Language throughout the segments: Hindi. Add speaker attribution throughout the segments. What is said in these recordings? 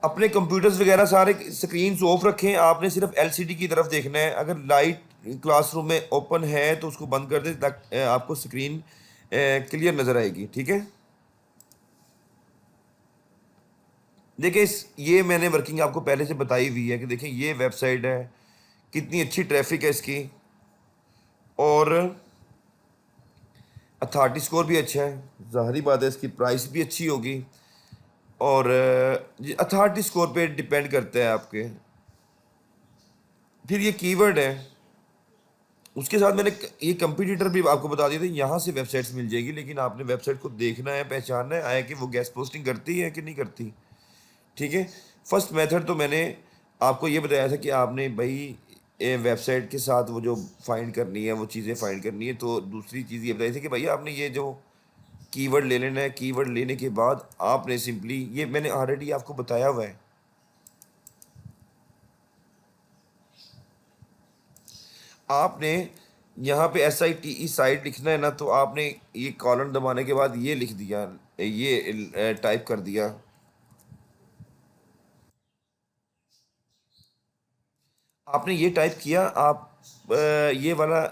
Speaker 1: अपने कंप्यूटर्स वगैरह सारे स्क्रीन ऑफ रखें, आपने सिर्फ एलसीडी की तरफ देखना है। अगर लाइट क्लासरूम में ओपन है तो उसको बंद कर दें ताकि आपको स्क्रीन क्लियर नज़र आएगी। ठीक है, देखिए ये मैंने वर्किंग आपको पहले से बताई हुई है कि देखिए ये वेबसाइट है, कितनी अच्छी ट्रैफिक है इसकी, और अथॉरिटी स्कोर भी अच्छा है। ज़ाहिरी बात है इसकी प्राइस भी अच्छी होगी, और अथॉरिटी स्कोर पे डिपेंड करता है आपके। फिर ये कीवर्ड है, उसके साथ मैंने ये कंपटीटर भी आपको बता दिया था। यहाँ से वेबसाइट्स मिल जाएगी, लेकिन आपने वेबसाइट को देखना है, पहचानना है आया कि वो गेस्ट पोस्टिंग करती है कि नहीं करती। ठीक है, फर्स्ट मेथड तो मैंने आपको ये बताया था कि आपने भाई वेबसाइट के साथ वो जो फाइंड करनी है, वो चीज़ें फाइंड करनी है। तो दूसरी चीज़ ये बताई थी कि भाई आपने ये जो कीवर्ड ले लेना है, कीवर्ड लेने के बाद आपने सिंपली, ये मैंने ऑलरेडी आपको बताया हुआ है, आपने यहाँ पे SITE साइट लिखना है ना, तो आपने ये कॉलन दबाने के बाद ये लिख दिया, ये टाइप कर दिया। आपने ये टाइप किया, आप ये वाला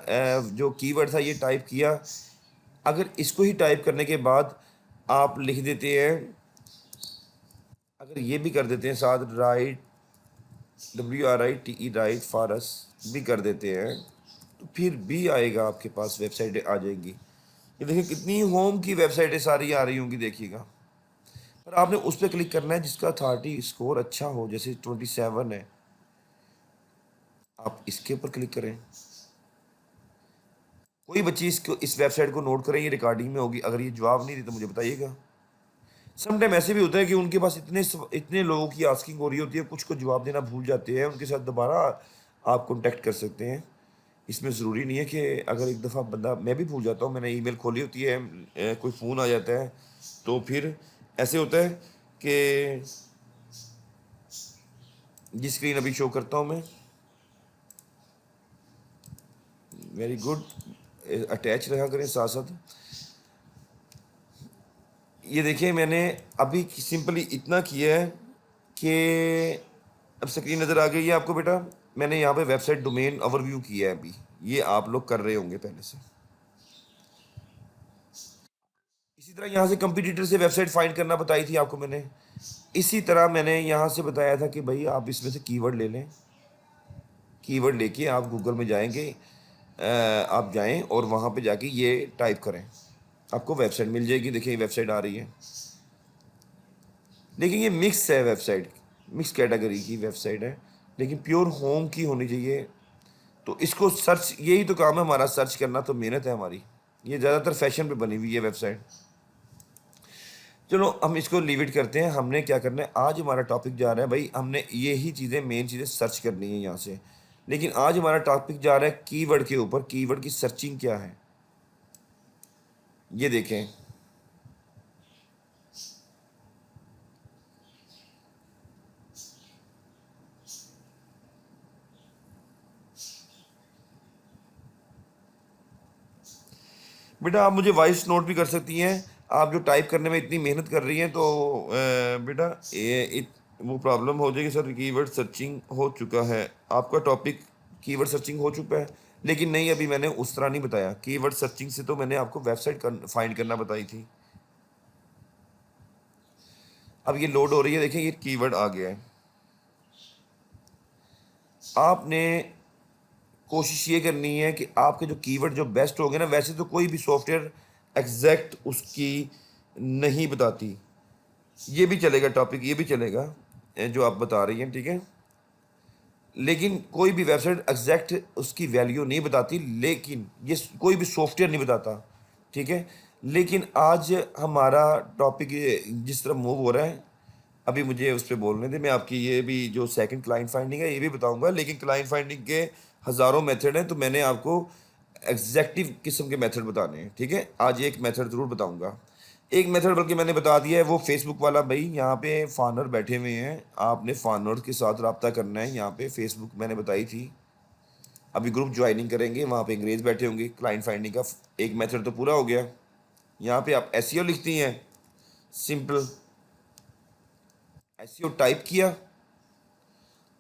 Speaker 1: जो कीवर्ड था ये टाइप किया। अगर इसको ही टाइप करने के बाद आप लिख देते हैं, अगर ये भी कर देते हैं साथ, right, WRITE, right for us भी कर देते हैं, तो फिर भी आएगा, आपके पास वेबसाइटें आ जाएंगी। ये देखिए कितनी होम की वेबसाइटें सारी आ रही होंगी, देखिएगा। पर आपने उस पर क्लिक करना है जिसका अथॉरिटी स्कोर अच्छा हो, जैसे 27 है, आप इसके ऊपर क्लिक करें। कोई बच्ची इसको, इस वेबसाइट को नोट करें, ये रिकॉर्डिंग में होगी। अगर ये जवाब नहीं दे तो मुझे बताइएगा। समटाइम ऐसे भी होता है कि उनके पास इतने लोगों की आस्किंग हो रही होती है, कुछ को जवाब देना भूल जाते हैं, उनके साथ दोबारा आप कांटेक्ट कर सकते हैं। इसमें ज़रूरी नहीं है कि अगर एक दफ़ा बंदा, मैं भी भूल जाता हूँ, मैंने ईमेल खोली होती है, कोई फ़ोन आ जाता है, तो फिर ऐसे होता है कि ये स्क्रीन अभी शो करता हूँ मैं, वेरी गुड, अटैच रहा करें साथ साथ। ये देखिए मैंने अभी सिंपली इतना किया है कि अब स्क्रीन नज़र आ गई है आपको बेटा। मैंने यहाँ पे वेबसाइट डोमेन ओवरव्यू किया है अभी, ये आप लोग कर रहे होंगे पहले से। इसी तरह यहाँ से कंपटीटर से वेबसाइट फाइंड करना बताई थी आपको मैंने। इसी तरह मैंने यहाँ से बताया था कि भाई आप इसमें से कीवर्ड ले लें, कीवर्ड लेके आप गूगल में जाएंगे, आप जाएं और वहाँ पे जाके ये टाइप करें, आपको वेबसाइट मिल जाएगी। देखिए वेबसाइट आ रही है, लेकिन ये मिक्स है वेबसाइट, मिक्स कैटेगरी की वेबसाइट है, लेकिन प्योर होम की होनी चाहिए। तो इसको सर्च, यही तो काम है हमारा, सर्च करना तो मेहनत है हमारी। ये ज़्यादातर फैशन पे बनी हुई है वेबसाइट। चलो हम इसको लीव इट करते हैं। हमने क्या करना है, आज हमारा टॉपिक जा रहा है भाई, हमने यही चीज़ें, मेन चीज़ें सर्च करनी है यहाँ से। लेकिन आज हमारा टॉपिक जा रहा है कीवर्ड के ऊपर, कीवर्ड की सर्चिंग क्या है, ये देखें। बेटा आप मुझे वॉइस नोट भी कर सकती हैं, आप जो टाइप करने में इतनी मेहनत कर रही हैं, तो बेटा वो प्रॉब्लम हो जाएगी। सर कीवर्ड सर्चिंग हो चुका है, आपका टॉपिक कीवर्ड सर्चिंग हो चुका है, लेकिन नहीं, अभी मैंने उस तरह नहीं बताया। कीवर्ड सर्चिंग से तो मैंने आपको वेबसाइट फाइंड करना बताई थी। अब ये लोड हो रही है, देखिए ये कीवर्ड आ गया है। आपने कोशिश ये करनी है कि आपके जो कीवर्ड जो बेस्ट होंगे ना, वैसे तो कोई भी सॉफ्टवेयर एग्जैक्ट उसकी नहीं बताती, ये भी चलेगा टॉपिक, ये भी चलेगा जो आप बता रही हैं, ठीक है। लेकिन कोई भी वेबसाइट एग्जैक्ट उसकी वैल्यू नहीं बताती, लेकिन ये कोई भी सॉफ्टवेयर नहीं बताता, ठीक है। लेकिन आज हमारा टॉपिक जिस तरह मूव हो रहा है, अभी मुझे उस पर बोलने दें। मैं आपकी ये भी जो सेकंड क्लाइंट फाइंडिंग है ये भी बताऊंगा, लेकिन क्लाइंट फाइंडिंग के हज़ारों मेथड हैं, तो मैंने आपको एग्जैक्टिव किस्म के मेथड बताने हैं, ठीक है। आज एक मेथड ज़रूर बताऊंगा, एक मेथड बल्कि मैंने बता दिया है, वो फेसबुक वाला। भाई यहाँ पे फानर बैठे हुए हैं, आपने फानर के साथ रब्ता करना है। यहाँ पे फेसबुक मैंने बताई थी, अभी ग्रुप ज्वाइनिंग करेंगे, वहाँ पे अंग्रेज़ बैठे होंगे। क्लाइंट फाइंडिंग का एक मेथड तो पूरा हो गया। यहाँ पे आप एसईओ लिखती हैं, सिंपल, एसईओ टाइप किया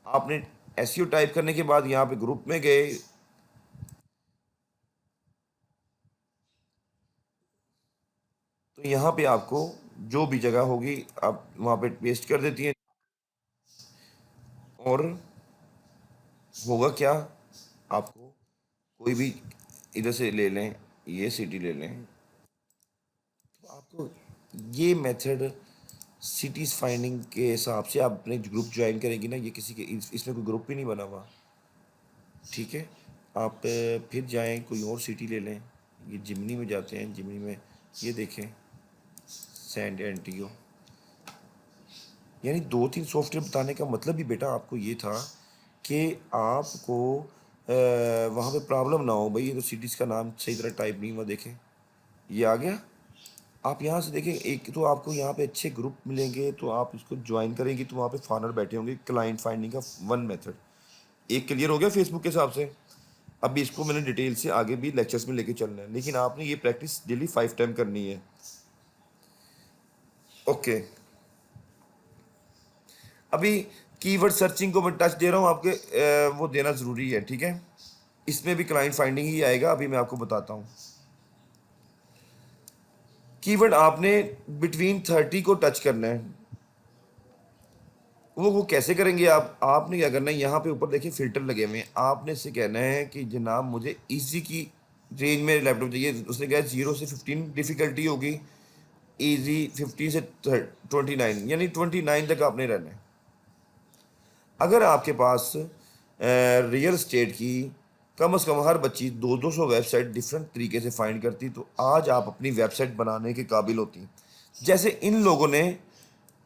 Speaker 1: आपने। एसईओ टाइप करने के बाद यहाँ पे ग्रुप में गए, तो यहाँ पे आपको जो भी जगह होगी आप वहाँ पे पेस्ट कर देती हैं, और होगा क्या, आपको कोई भी इधर से ले लें, ये सिटी ले लें, तो आपको ये मेथड सिटीज़ फाइंडिंग के हिसाब से आप अपने ग्रुप ज्वाइन करेंगी ना, ये किसी के इसमें कोई ग्रुप भी नहीं बना हुआ, ठीक है। आप फिर जाएं कोई और सिटी ले लें, ये जिमनी में जाते हैं, जिमनी में ये देखें सैंड एंटियो, यानी 2-3 सॉफ्टवेयर बताने का मतलब भी बेटा आपको ये था कि आपको वहाँ पे प्रॉब्लम ना हो। भाई ये तो सिटीज़ का नाम सही तरह टाइप नहीं हुआ, देखें ये आ गया। आप यहाँ से देखें, एक तो आपको यहाँ पे अच्छे ग्रुप मिलेंगे, तो आप इसको ज्वाइन करेंगे तो वहाँ पे फानर बैठे होंगे। क्लाइंट फाइंडिंग का वन मेथड एक क्लियर हो गया फेसबुक के हिसाब से। अभी इसको मैंने डिटेल से आगे भी लेक्चर्स में लेके चलना है, लेकिन आपने ये प्रैक्टिस डेली 5 टाइम करनी है। ओके, अभी कीवर्ड सर्चिंग को मैं टच दे रहा हूँ आपके, वो देना ज़रूरी है, ठीक है। इसमें भी क्लाइंट फाइंडिंग ही आएगा, अभी मैं आपको बताता हूँ। कीवर्ड आपने बिटवीन 30 को टच करना है। वो कैसे करेंगे आप, आपने क्या करना है, यहाँ पे ऊपर देखिए फिल्टर लगे हुए हैं, आपने इससे कहना है कि जनाब मुझे इजी की रेंज में लैपटॉप चाहिए। उसने कहा 0 से 15 डिफ़िकल्टी होगी, इजी 50 से 29, यानी 29 तक आपने रहना है। अगर आपके पास रियल स्टेट की कम से कम हर बच्ची 200 वेबसाइट डिफरेंट तरीके से फाइंड करती, तो आज आप अपनी वेबसाइट बनाने के काबिल होती। जैसे इन लोगों ने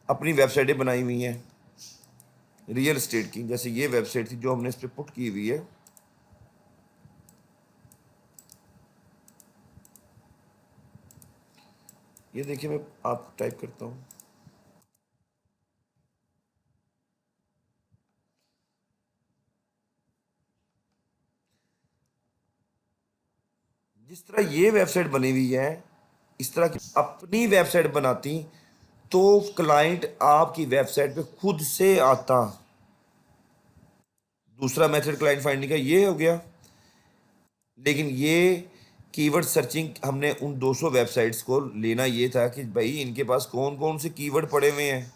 Speaker 1: अपनी वेबसाइटें बनाई हुई हैं रियल स्टेट की, जैसे ये वेबसाइट थी जो हमने इस पर पुट की हुई है। ये देखिए, मैं आप टाइप करता हूँ, जिस तरह ये वेबसाइट बनी हुई है, इस तरह की अपनी वेबसाइट बनाती तो क्लाइंट आपकी वेबसाइट पे खुद से आता। दूसरा मेथड क्लाइंट फाइंडिंग का ये हो गया, लेकिन ये कीवर्ड सर्चिंग हमने उन 200 वेबसाइट्स को लेना ये था कि भाई इनके पास कौन कौन से कीवर्ड पड़े हुए हैं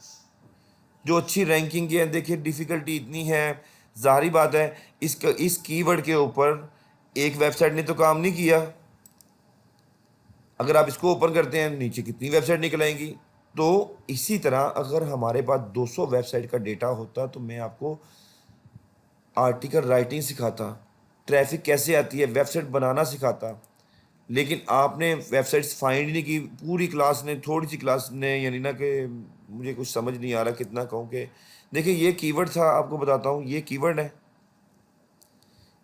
Speaker 1: जो अच्छी रैंकिंग के हैं। देखिए डिफ़िकल्टी इतनी है, ज़ाहिर बात है इस कीवर्ड के ऊपर एक वेबसाइट ने तो काम नहीं किया। अगर आप इसको ओपन करते हैं, नीचे कितनी वेबसाइट निकल आएंगी। तो इसी तरह अगर हमारे पास 200 वेबसाइट का डेटा होता तो मैं आपको आर्टिकल राइटिंग सिखाता, ट्रैफिक कैसे आती है वेबसाइट बनाना सिखाता, लेकिन आपने वेबसाइट्स फाइंड नहीं की। पूरी क्लास ने, थोड़ी सी क्लास ने, यानी ना कि मुझे कुछ समझ नहीं आ रहा कितना कहूँ कि देखिए ये कीवर्ड था, आपको बताता हूँ ये कीवर्ड है।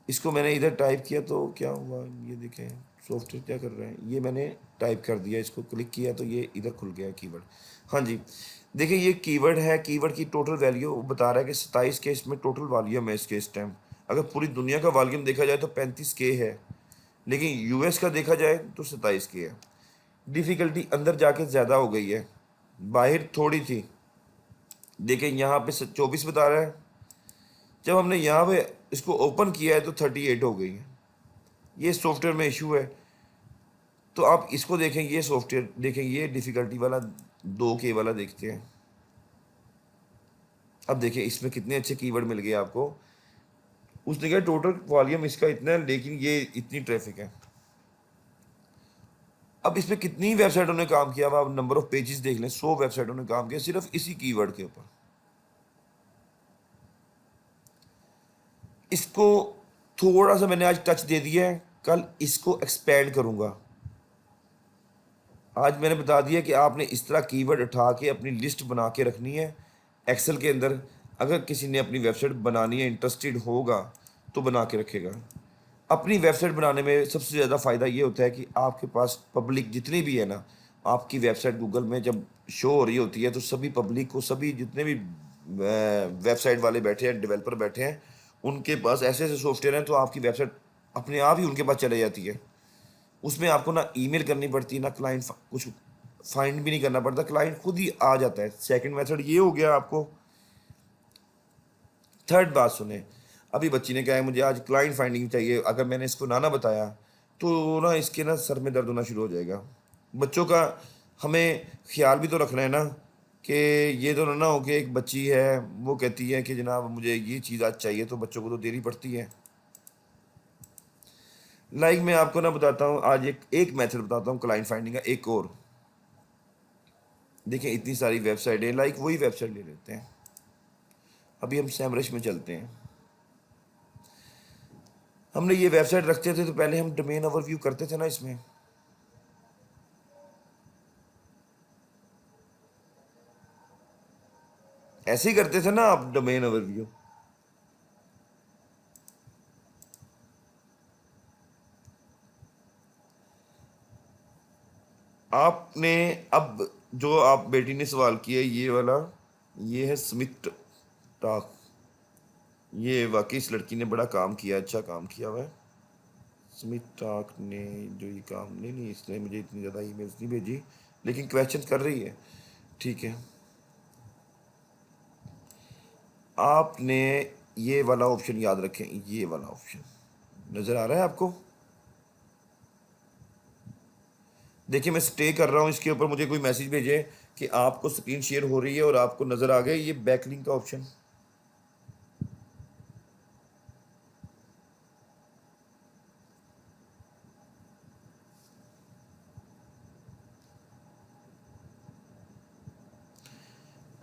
Speaker 1: इसको मैंने इधर टाइप किया तो क्या हुआ, ये देखें सॉफ्टवेयर क्या कर रहे हैं, ये मैंने टाइप कर दिया, इसको क्लिक किया तो ये इधर खुल गया कीवर्ड। हाँ जी, देखिए ये कीवर्ड है। कीवर्ड की टोटल वैल्यू बता रहा है कि 27 के इसमें टोटल वॉल्यूम है इसके इस टाइम। अगर पूरी दुनिया का वॉल्यूम देखा जाए तो 35K है, लेकिन यूएस का देखा जाए तो 27K है। डिफ़िकल्टी अंदर जाके ज़्यादा हो गई है, बाहर थोड़ी थी। देखें यहाँ पे 24 बता रहा है, जब हमने यहाँ पे इसको ओपन किया है तो 38 हो गई है। ये सॉफ्टवेयर में इशू है। तो आप इसको देखें, ये सॉफ्टवेयर देखें, ये डिफ़िकल्टी वाला 2K वाला देखते हैं। अब देखिए इसमें कितने अच्छे कीवर्ड मिल गए आपको। उसने कहा टोटल वॉल्यूम इसका इतना है, लेकिन ये इतनी ट्रैफिक है। अब इसमें कितनी वेबसाइटों ने काम किया, अब आप नंबर ऑफ पेजेस देख लें, 100 वेबसाइटों ने काम किया सिर्फ इसी कीवर्ड के ऊपर। इसको थोड़ा सा मैंने आज टच दे दिया है, कल इसको एक्सपेंड करूंगा। आज मैंने बता दिया कि आपने इस तरह कीवर्ड उठा के अपनी लिस्ट बना के रखनी है एक्सेल के अंदर। अगर किसी ने अपनी वेबसाइट बनानी है, इंटरेस्टेड होगा तो बना के रखेगा। अपनी वेबसाइट बनाने में सबसे ज़्यादा फ़ायदा ये होता है कि आपके पास पब्लिक जितनी भी है ना, आपकी वेबसाइट गूगल में जब शो हो रही होती है तो सभी पब्लिक को, सभी जितने भी वेबसाइट वाले बैठे हैं, डेवलपर बैठे हैं, उनके पास ऐसे ऐसे सॉफ्टवेयर हैं तो आपकी वेबसाइट अपने आप ही उनके पास चले जाती है। उसमें आपको ना ईमेल करनी पड़ती, ना क्लाइंट कुछ फाइंड भी नहीं करना पड़ता, क्लाइंट खुद ही आ जाता है। सेकंड मेथड ये हो गया आपको। थर्ड बात सुने, अभी बच्ची ने कहा है मुझे आज क्लाइंट फाइंडिंग चाहिए, अगर मैंने इसको ना बताया तो ना इसके ना सर में दर्द होना शुरू हो जाएगा। बच्चों का हमें ख्याल भी तो रखना है ना, कि ये तो ना हो कि एक बच्ची है वो कहती है कि जनाब मुझे ये चीज़ आज चाहिए, तो बच्चों को तो देनी पड़ती है। मैं आपको ना बताता हूँ आज एक मेथड बताता हूँ क्लाइंट फाइंडिंग का एक और। देखिए इतनी सारी वेबसाइट है, वही वेबसाइट ले लेते हैं। अभी हम सैमरश में चलते हैं। हमने ये वेबसाइट रखते थे तो पहले हम डोमेन ओवरव्यू करते थे ना, इसमें ऐसे ही करते थे ना आप, डोमेन ओवरव्यू। आपने अब जो आप बेटी ने सवाल किया ये वाला, ये है स्मिथ टॉक। ये वाकई इस लड़की ने बड़ा काम किया, अच्छा काम किया हुआ है। स्मिथ टॉक ने जो ये काम, नहीं इसने मुझे इतनी ज़्यादा ईमेल्स नहीं भेजी, लेकिन क्वेश्चन कर रही है, ठीक है। आपने ये वाला ऑप्शन याद रखें, ये वाला ऑप्शन नज़र आ रहा है आपको? देखिए मैं स्टे कर रहा हूँ इसके ऊपर, मुझे कोई मैसेज भेजे कि आपको स्क्रीन शेयर हो रही है और आपको नज़र आ गया ये बैकलिंक का ऑप्शन।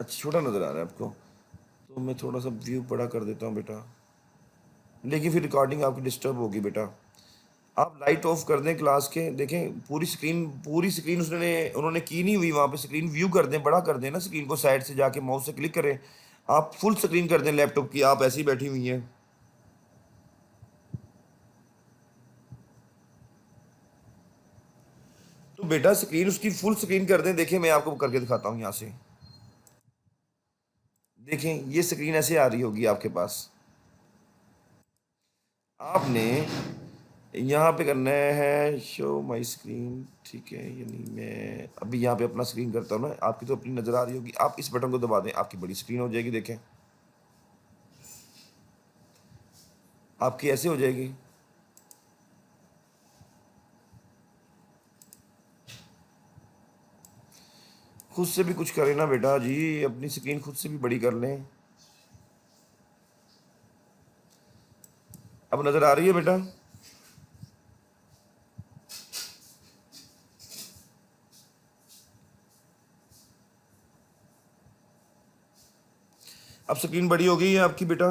Speaker 1: अच्छा छोटा नज़र आ रहा है आपको, तो मैं थोड़ा सा व्यू बड़ा कर देता हूँ बेटा, लेकिन फिर रिकॉर्डिंग आपकी डिस्टर्ब होगी बेटा। आप लाइट ऑफ कर दें क्लास के, देखें पूरी स्क्रीन उन्होंने की नहीं हुई वहाँ पे। स्क्रीन व्यू कर दें, बड़ा कर दें ना स्क्रीन को, साइड से जाके माउस से क्लिक करें, आप फुल स्क्रीन कर दें लैपटॉप की, आप ऐसी बैठी हुई हैं। तो बेटा स्क्रीन उसकी फुल स्क्रीन कर दें। देखिए मैं आपको करके दिखाता हूँ यहाँ से, देखें ये स्क्रीन ऐसे आ रही होगी आपके पास। आपने यहाँ पे करना है शो माई स्क्रीन, ठीक है। यानी मैं अभी यहाँ पे अपना स्क्रीन करता हूँ ना, आपकी तो अपनी नज़र आ रही होगी, आप इस बटन को दबा दें, आपकी बड़ी स्क्रीन हो जाएगी। देखें आपकी ऐसे हो जाएगी। खुद से भी कुछ करें ना बेटा जी, अपनी स्क्रीन खुद से भी बड़ी कर लें। अब नज़र आ रही है बेटा? अब स्क्रीन बड़ी हो गई है आपकी बेटा?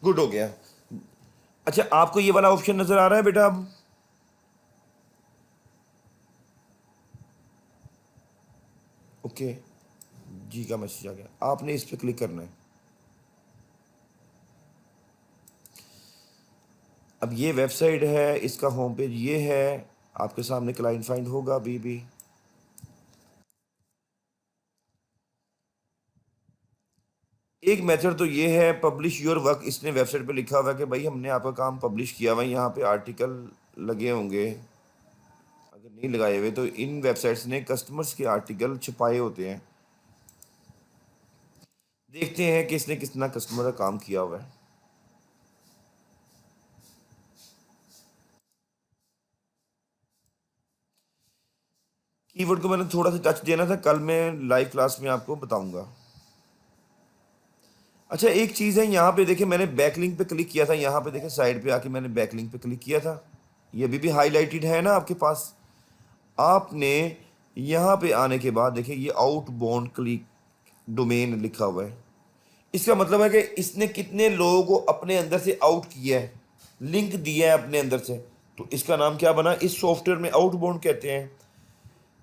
Speaker 1: गुड हो गया। अच्छा आपको ये वाला ऑप्शन नज़र आ रहा है बेटा अब? ओके, जी का मैसेज आ गया, आपने इस पर क्लिक करना है। अब ये वेबसाइट है, इसका होम पेज ये है, आपके सामने क्लाइंट फाइंड होगा अभी भी। एक मेथड तो ये है पब्लिश योर वर्क, इसने वेबसाइट पे लिखा हुआ है कि भाई हमने आपका काम पब्लिश किया हुआ है, यहाँ पे आर्टिकल लगे होंगे, अगर नहीं लगाए हुए तो इन वेबसाइट्स ने कस्टमर्स के आर्टिकल छुपाए होते हैं। देखते हैं कि इसने कितना कस्टमर का काम किया हुआ है। कीवर्ड को मैंने थोड़ा सा टच देना था, कल मैं लाइव क्लास में आपको बताऊंगा। अच्छा एक चीज़ है यहाँ पे देखिए, मैंने बैकलिंक पे क्लिक किया था, यहाँ पे देखिए साइड पे आके मैंने बैकलिंक पे क्लिक किया था, ये अभी भी हाईलाइटेड है ना आपके पास। आपने यहाँ पे आने के बाद देखिए ये आउटबाउंड क्लिक डोमेन लिखा हुआ है, इसका मतलब है कि इसने कितने लोगों को अपने अंदर से आउट किया है, लिंक दिया है अपने अंदर से, तो इसका नाम क्या बना? इस सॉफ्टवेयर में आउटबाउंड कहते हैं,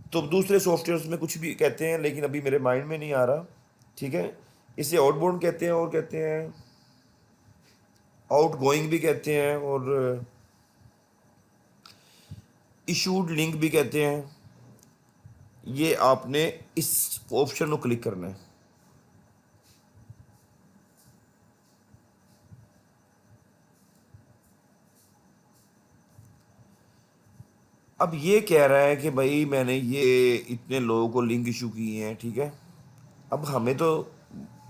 Speaker 1: तो दूसरे सॉफ्टवेयर में कुछ भी कहते हैं, लेकिन अभी मेरे माइंड में नहीं आ रहा, ठीक है। इसे आउटबाउंड कहते हैं, और कहते हैं आउट गोइंग भी कहते हैं, और इशूड लिंक भी कहते हैं। ये आपने इस ऑप्शन को क्लिक करना है। अब ये कह रहा है कि भाई मैंने ये इतने लोगों को लिंक इशू किए हैं, ठीक है। अब हमें तो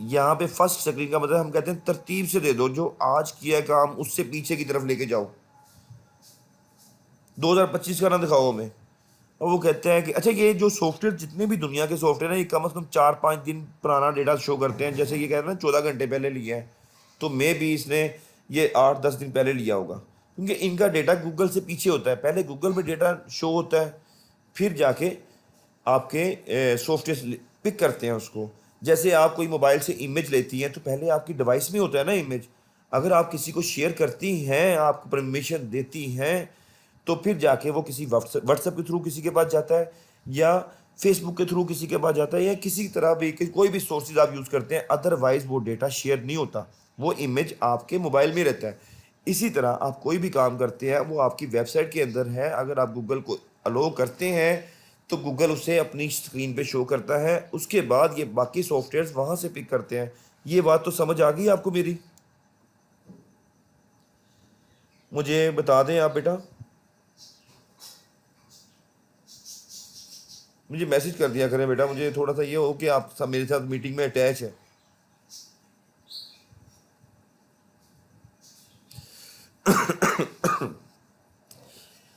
Speaker 1: यहाँ पे फर्स्ट स्क्रीन का मतलब हम कहते हैं तरतीब से दे दो, जो आज किया है काम उससे पीछे की तरफ लेके जाओ, 2025 का ना दिखाओ हमें। और वो कहते हैं कि अच्छा ये जो सॉफ्टवेयर, जितने भी दुनिया के सॉफ्टवेयर हैं, ये कम से कम 4-5 दिन पुराना डेटा शो करते हैं। जैसे ये कह रहे हैं ना 14 घंटे पहले लिया है, तो मे भी इसने ये 8-10 दिन पहले लिया होगा, क्योंकि इनका डेटा गूगल से पीछे होता है। पहले गूगल में डेटा शो होता है, फिर जाके आपके सॉफ्टवेयर पिक करते हैं उसको। जैसे आप कोई मोबाइल से इमेज लेती हैं तो पहले आपकी डिवाइस में होता है ना इमेज, अगर आप किसी को शेयर करती हैं, आप परमिशन देती हैं, तो फिर जाके वो किसी व्हाट्सएप के थ्रू किसी के पास जाता है, या फेसबुक के थ्रू किसी के पास जाता है, या किसी तरह भी कोई भी सोर्सेज आप यूज़ करते हैं, अदरवाइज वो डेटा शेयर नहीं होता, वो इमेज आपके मोबाइल में रहता है। इसी तरह आप कोई भी काम करते हैं वो आपकी वेबसाइट के अंदर है, अगर आप गूगल को अलो करते हैं तो गूगल उसे अपनी स्क्रीन पे शो करता है, उसके बाद ये बाकी सॉफ्टवेयर्स वहाँ से पिक करते हैं। ये बात तो समझ आ गई आपको मेरी? मुझे बता दें आप बेटा, मुझे मैसेज कर दिया करें बेटा, मुझे थोड़ा सा ये हो कि आप सब मेरे साथ मीटिंग में अटैच है।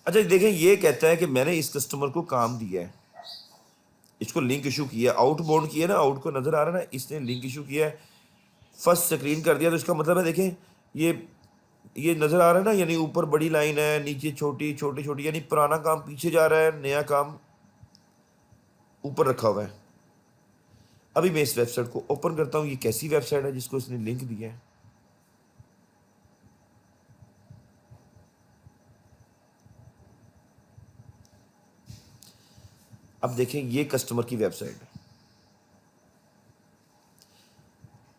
Speaker 1: अच्छा देखें, ये कहता है कि मैंने इस कस्टमर को काम दिया है, इसको लिंक इशू किया, आउटबाउंड किया ना, आउट को नज़र आ रहा है ना, इसने लिंक इशू किया है, फर्स्ट स्क्रीन कर दिया, तो इसका मतलब है देखें ये नज़र आ रहा है ना, यानी ऊपर बड़ी लाइन है, नीचे छोटी छोटी छोटी, यानी पुराना काम पीछे जा रहा है, नया काम ऊपर रखा हुआ है। अभी मैं इस वेबसाइट को ओपन करता हूँ, ये कैसी वेबसाइट है जिसको इसने लिंक दिया है। अब देखें ये कस्टमर की वेबसाइट है,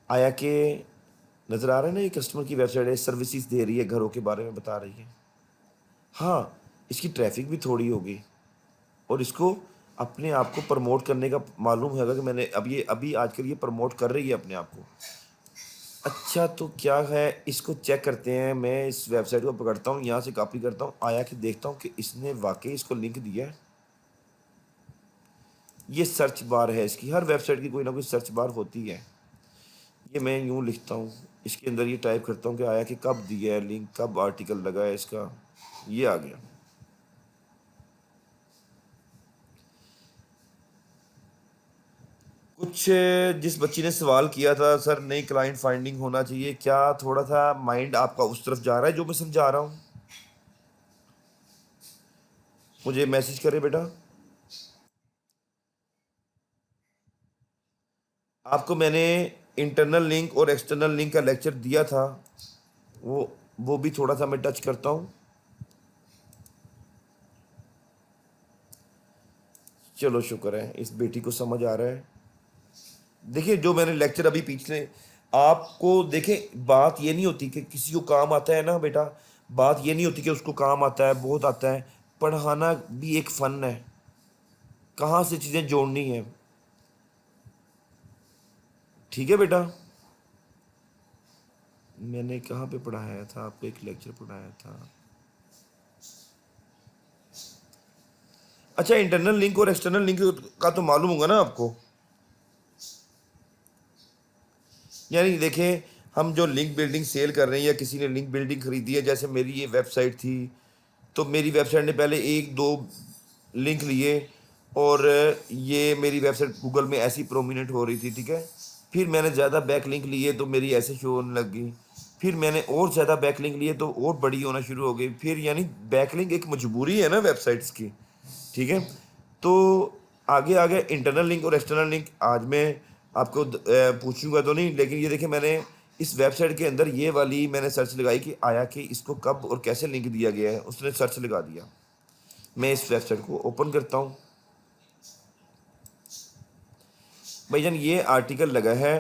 Speaker 1: आया के नज़र आ रहा है ना, ये कस्टमर की वेबसाइट है, सर्विसेज दे रही है, घरों के बारे में बता रही है। हाँ, इसकी ट्रैफिक भी थोड़ी होगी, और इसको अपने आप को प्रमोट करने का मालूम है कि मैंने अभी आजकल ये प्रमोट कर रही है अपने आप को। अच्छा तो क्या है, इसको चेक करते हैं। मैं इस वेबसाइट को पकड़ता हूँ, यहाँ से कॉपी करता हूँ, आया कि देखता हूँ कि इसने वाकई इसको लिंक दिया है। ये सर्च बार है इसकी, हर वेबसाइट की कोई ना कोई सर्च बार होती है। ये मैं यूँ लिखता हूँ, इसके अंदर ये टाइप करता हूँ कि आया कि कब दिया है लिंक, कब आर्टिकल लगा है इसका, ये आ गया। कुछ जिस बच्ची ने सवाल किया था सर नई क्लाइंट फाइंडिंग होना चाहिए, क्या थोड़ा सा माइंड आपका उस तरफ जा रहा है जो मैं समझा रहा हूँ? मुझे मैसेज करे बेटा। आपको मैंने इंटरनल लिंक और एक्सटर्नल लिंक का लेक्चर दिया था, वो भी थोड़ा सा मैं टच करता हूँ। चलो शुक्र है इस बेटी को समझ आ रहा है। देखिए जो मैंने लेक्चर अभी पिछले आपको देखे, बात ये नहीं होती कि किसी को काम आता है ना बेटा, बात ये नहीं होती कि उसको काम आता है, बहुत आता है। पढ़ाना भी एक फ़न है, कहाँ से चीज़ें जोड़नी है। ठीक है बेटा, मैंने कहाँ पे पढ़ाया था आपको, एक लेक्चर पढ़ाया था। अच्छा इंटरनल लिंक और एक्सटर्नल लिंक का तो मालूम होगा ना आपको। यानी देखें, हम जो लिंक बिल्डिंग सेल कर रहे हैं या किसी ने लिंक बिल्डिंग खरीदी है, जैसे मेरी ये वेबसाइट थी, तो मेरी वेबसाइट ने पहले 1-2 लिंक लिए, और ये मेरी वेबसाइट गूगल में ऐसी प्रोमिनेंट हो रही थी, ठीक है। फिर मैंने ज़्यादा बैक लिंक लिए तो मेरी ऐसे शो होने लग गई, फिर मैंने और ज़्यादा बैक लिंक लिए तो और बड़ी होना शुरू हो गई। फिर यानी बैक लिंक एक मजबूरी है ना वेबसाइट्स की, ठीक है। तो आगे आगे इंटरनल लिंक और एक्सटर्नल लिंक आज मैं आपको पूछूंगा तो नहीं, लेकिन ये देखिए मैंने इस वेबसाइट के अंदर ये वाली मैंने सर्च लगाई कि आया कि इसको कब और कैसे लिंक दिया गया है, उसने सर्च लगा दिया। मैं इस वेबसाइट को ओपन करता हूँ। भाईजान ये आर्टिकल लगा है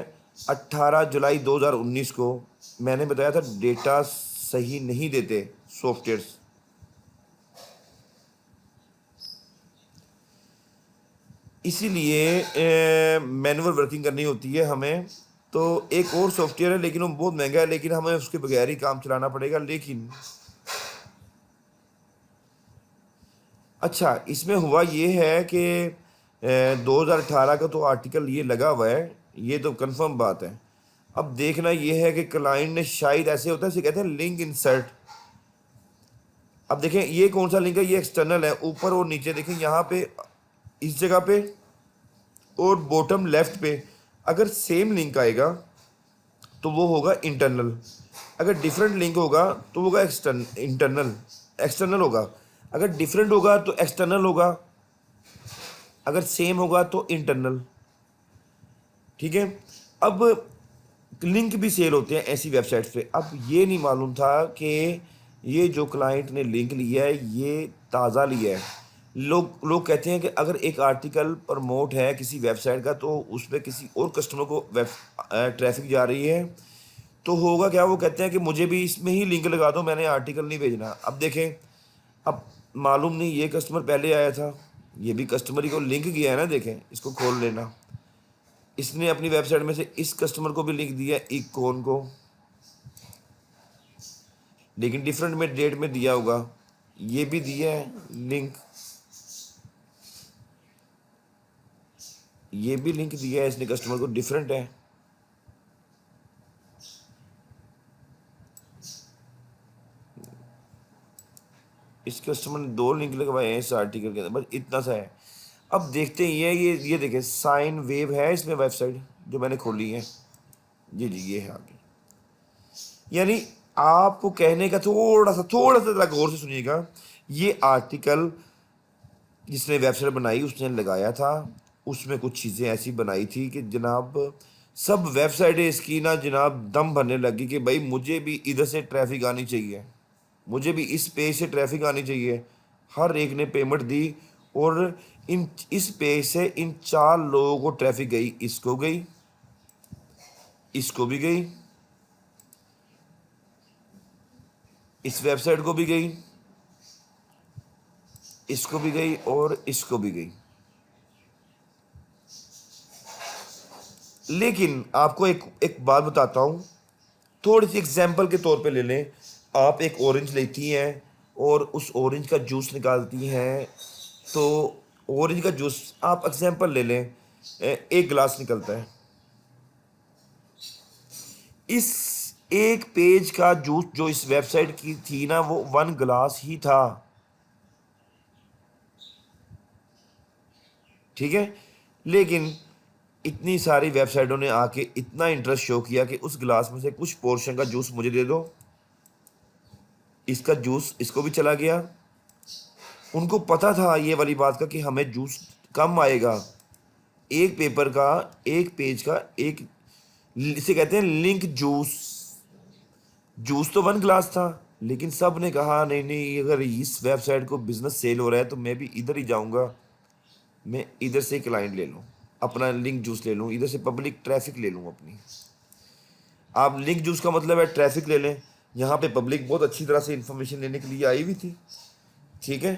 Speaker 1: 18 जुलाई 2019 को। मैंने बताया था डेटा सही नहीं देते सॉफ्टवेयर्स, इसीलिए मैनुअल वर्किंग करनी होती है हमें। तो एक और सॉफ्टवेयर है लेकिन वो बहुत महंगा है, लेकिन हमें उसके बगैर ही काम चलाना पड़ेगा। लेकिन अच्छा, इसमें हुआ ये है कि 2018 का तो आर्टिकल ये लगा हुआ है, ये तो कंफर्म बात है। अब देखना ये है कि क्लाइंट ने शायद, ऐसे होता है इसे कहते हैं लिंक इंसर्ट। अब देखें ये कौन सा लिंक है, ये एक्सटर्नल है, ऊपर और नीचे देखें यहाँ पे, इस जगह पे और बॉटम लेफ्ट पे अगर सेम लिंक आएगा तो वो होगा इंटरनल, अगर डिफरेंट लिंक होगा तो वो होगा इंटरनल, एक्सटर्नल होगा। अगर डिफरेंट होगा तो एक्सटर्नल होगा, अगर सेम होगा तो इंटरनल। ठीक है। अब लिंक भी सेल होते हैं ऐसी वेबसाइट्स पे। अब ये नहीं मालूम था कि ये जो क्लाइंट ने लिंक लिया है ये ताज़ा लिया है। लोग लोग कहते हैं कि अगर एक आर्टिकल प्रमोट है किसी वेबसाइट का तो उस पर किसी और कस्टमर को वेब ट्रैफिक जा रही है तो होगा क्या, वो कहते हैं कि मुझे भी इसमें ही लिंक लगा दो, मैंने आर्टिकल नहीं भेजना। अब देखें, अब मालूम नहीं ये कस्टमर पहले आया था, ये भी कस्टमर ही को लिंक किया है ना, देखें इसको खोल लेना, इसने अपनी वेबसाइट में से इस कस्टमर को भी लिंक दिया इकॉन को, लेकिन डिफरेंट में डेट में दिया होगा, ये भी दिया है लिंक, ये भी लिंक दिया है इसने कस्टमर को, डिफरेंट है। इस कस्टमर ने 2 लिंक लगवाए हैं इस आर्टिकल के अंदर, बस इतना सा है। अब देखते हैं ये देखें साइन वेव है इसमें वेबसाइट जो मैंने खोली है, जी ये है आगे। यानी आपको कहने का थोड़ा सा जरा गौर से सुनिएगा, ये आर्टिकल जिसने वेबसाइट बनाई उसने लगाया था, उसमें कुछ चीज़ें ऐसी बनाई थी कि जनाब सब वेबसाइटें इसकी ना जनाब दम भरने लगी कि भाई मुझे भी इधर से ट्रैफिक आनी चाहिए, मुझे भी इस पेज से ट्रैफिक आनी चाहिए। हर एक ने पेमेंट दी और इस पेज से इन 4 लोगों को ट्रैफिक गई, इसको गई, इसको भी गई, इस वेबसाइट को भी गई, इसको भी गई और इसको भी गई। लेकिन आपको एक एक बात बताता हूँ, थोड़ी सी एग्जाम्पल के तौर पे ले लें। आप एक ऑरेंज लेती हैं और उस ऑरेंज का जूस निकालती हैं, तो ऑरेंज का जूस आप एग्जाम्पल ले लें, 1 गिलास निकलता है। इस एक पेज का जूस जो इस वेबसाइट की थी ना वो 1 गिलास ही था, ठीक है। लेकिन इतनी सारी वेबसाइटों ने आके इतना इंटरेस्ट शो किया कि उस गिलास में से कुछ पोर्शन का जूस मुझे दे दो, इसका जूस इसको भी चला गया। उनको पता था ये वाली बात का कि हमें जूस कम आएगा, एक पेपर का, एक पेज का, एक, इसे कहते हैं लिंक जूस। जूस तो 1 गिलास था, लेकिन सब ने कहा नहीं नहीं अगर इस वेबसाइट को बिजनेस सेल हो रहा है तो मैं भी इधर ही जाऊंगा, मैं इधर से क्लाइंट ले लूँ, अपना लिंक जूस ले लूँ, इधर से पब्लिक ट्रैफिक ले लूँ अपनी। आप लिंक जूस का मतलब है ट्रैफिक ले लें, यहाँ पे पब्लिक बहुत अच्छी तरह से इन्फॉर्मेशन लेने के लिए आई हुई थी, ठीक है।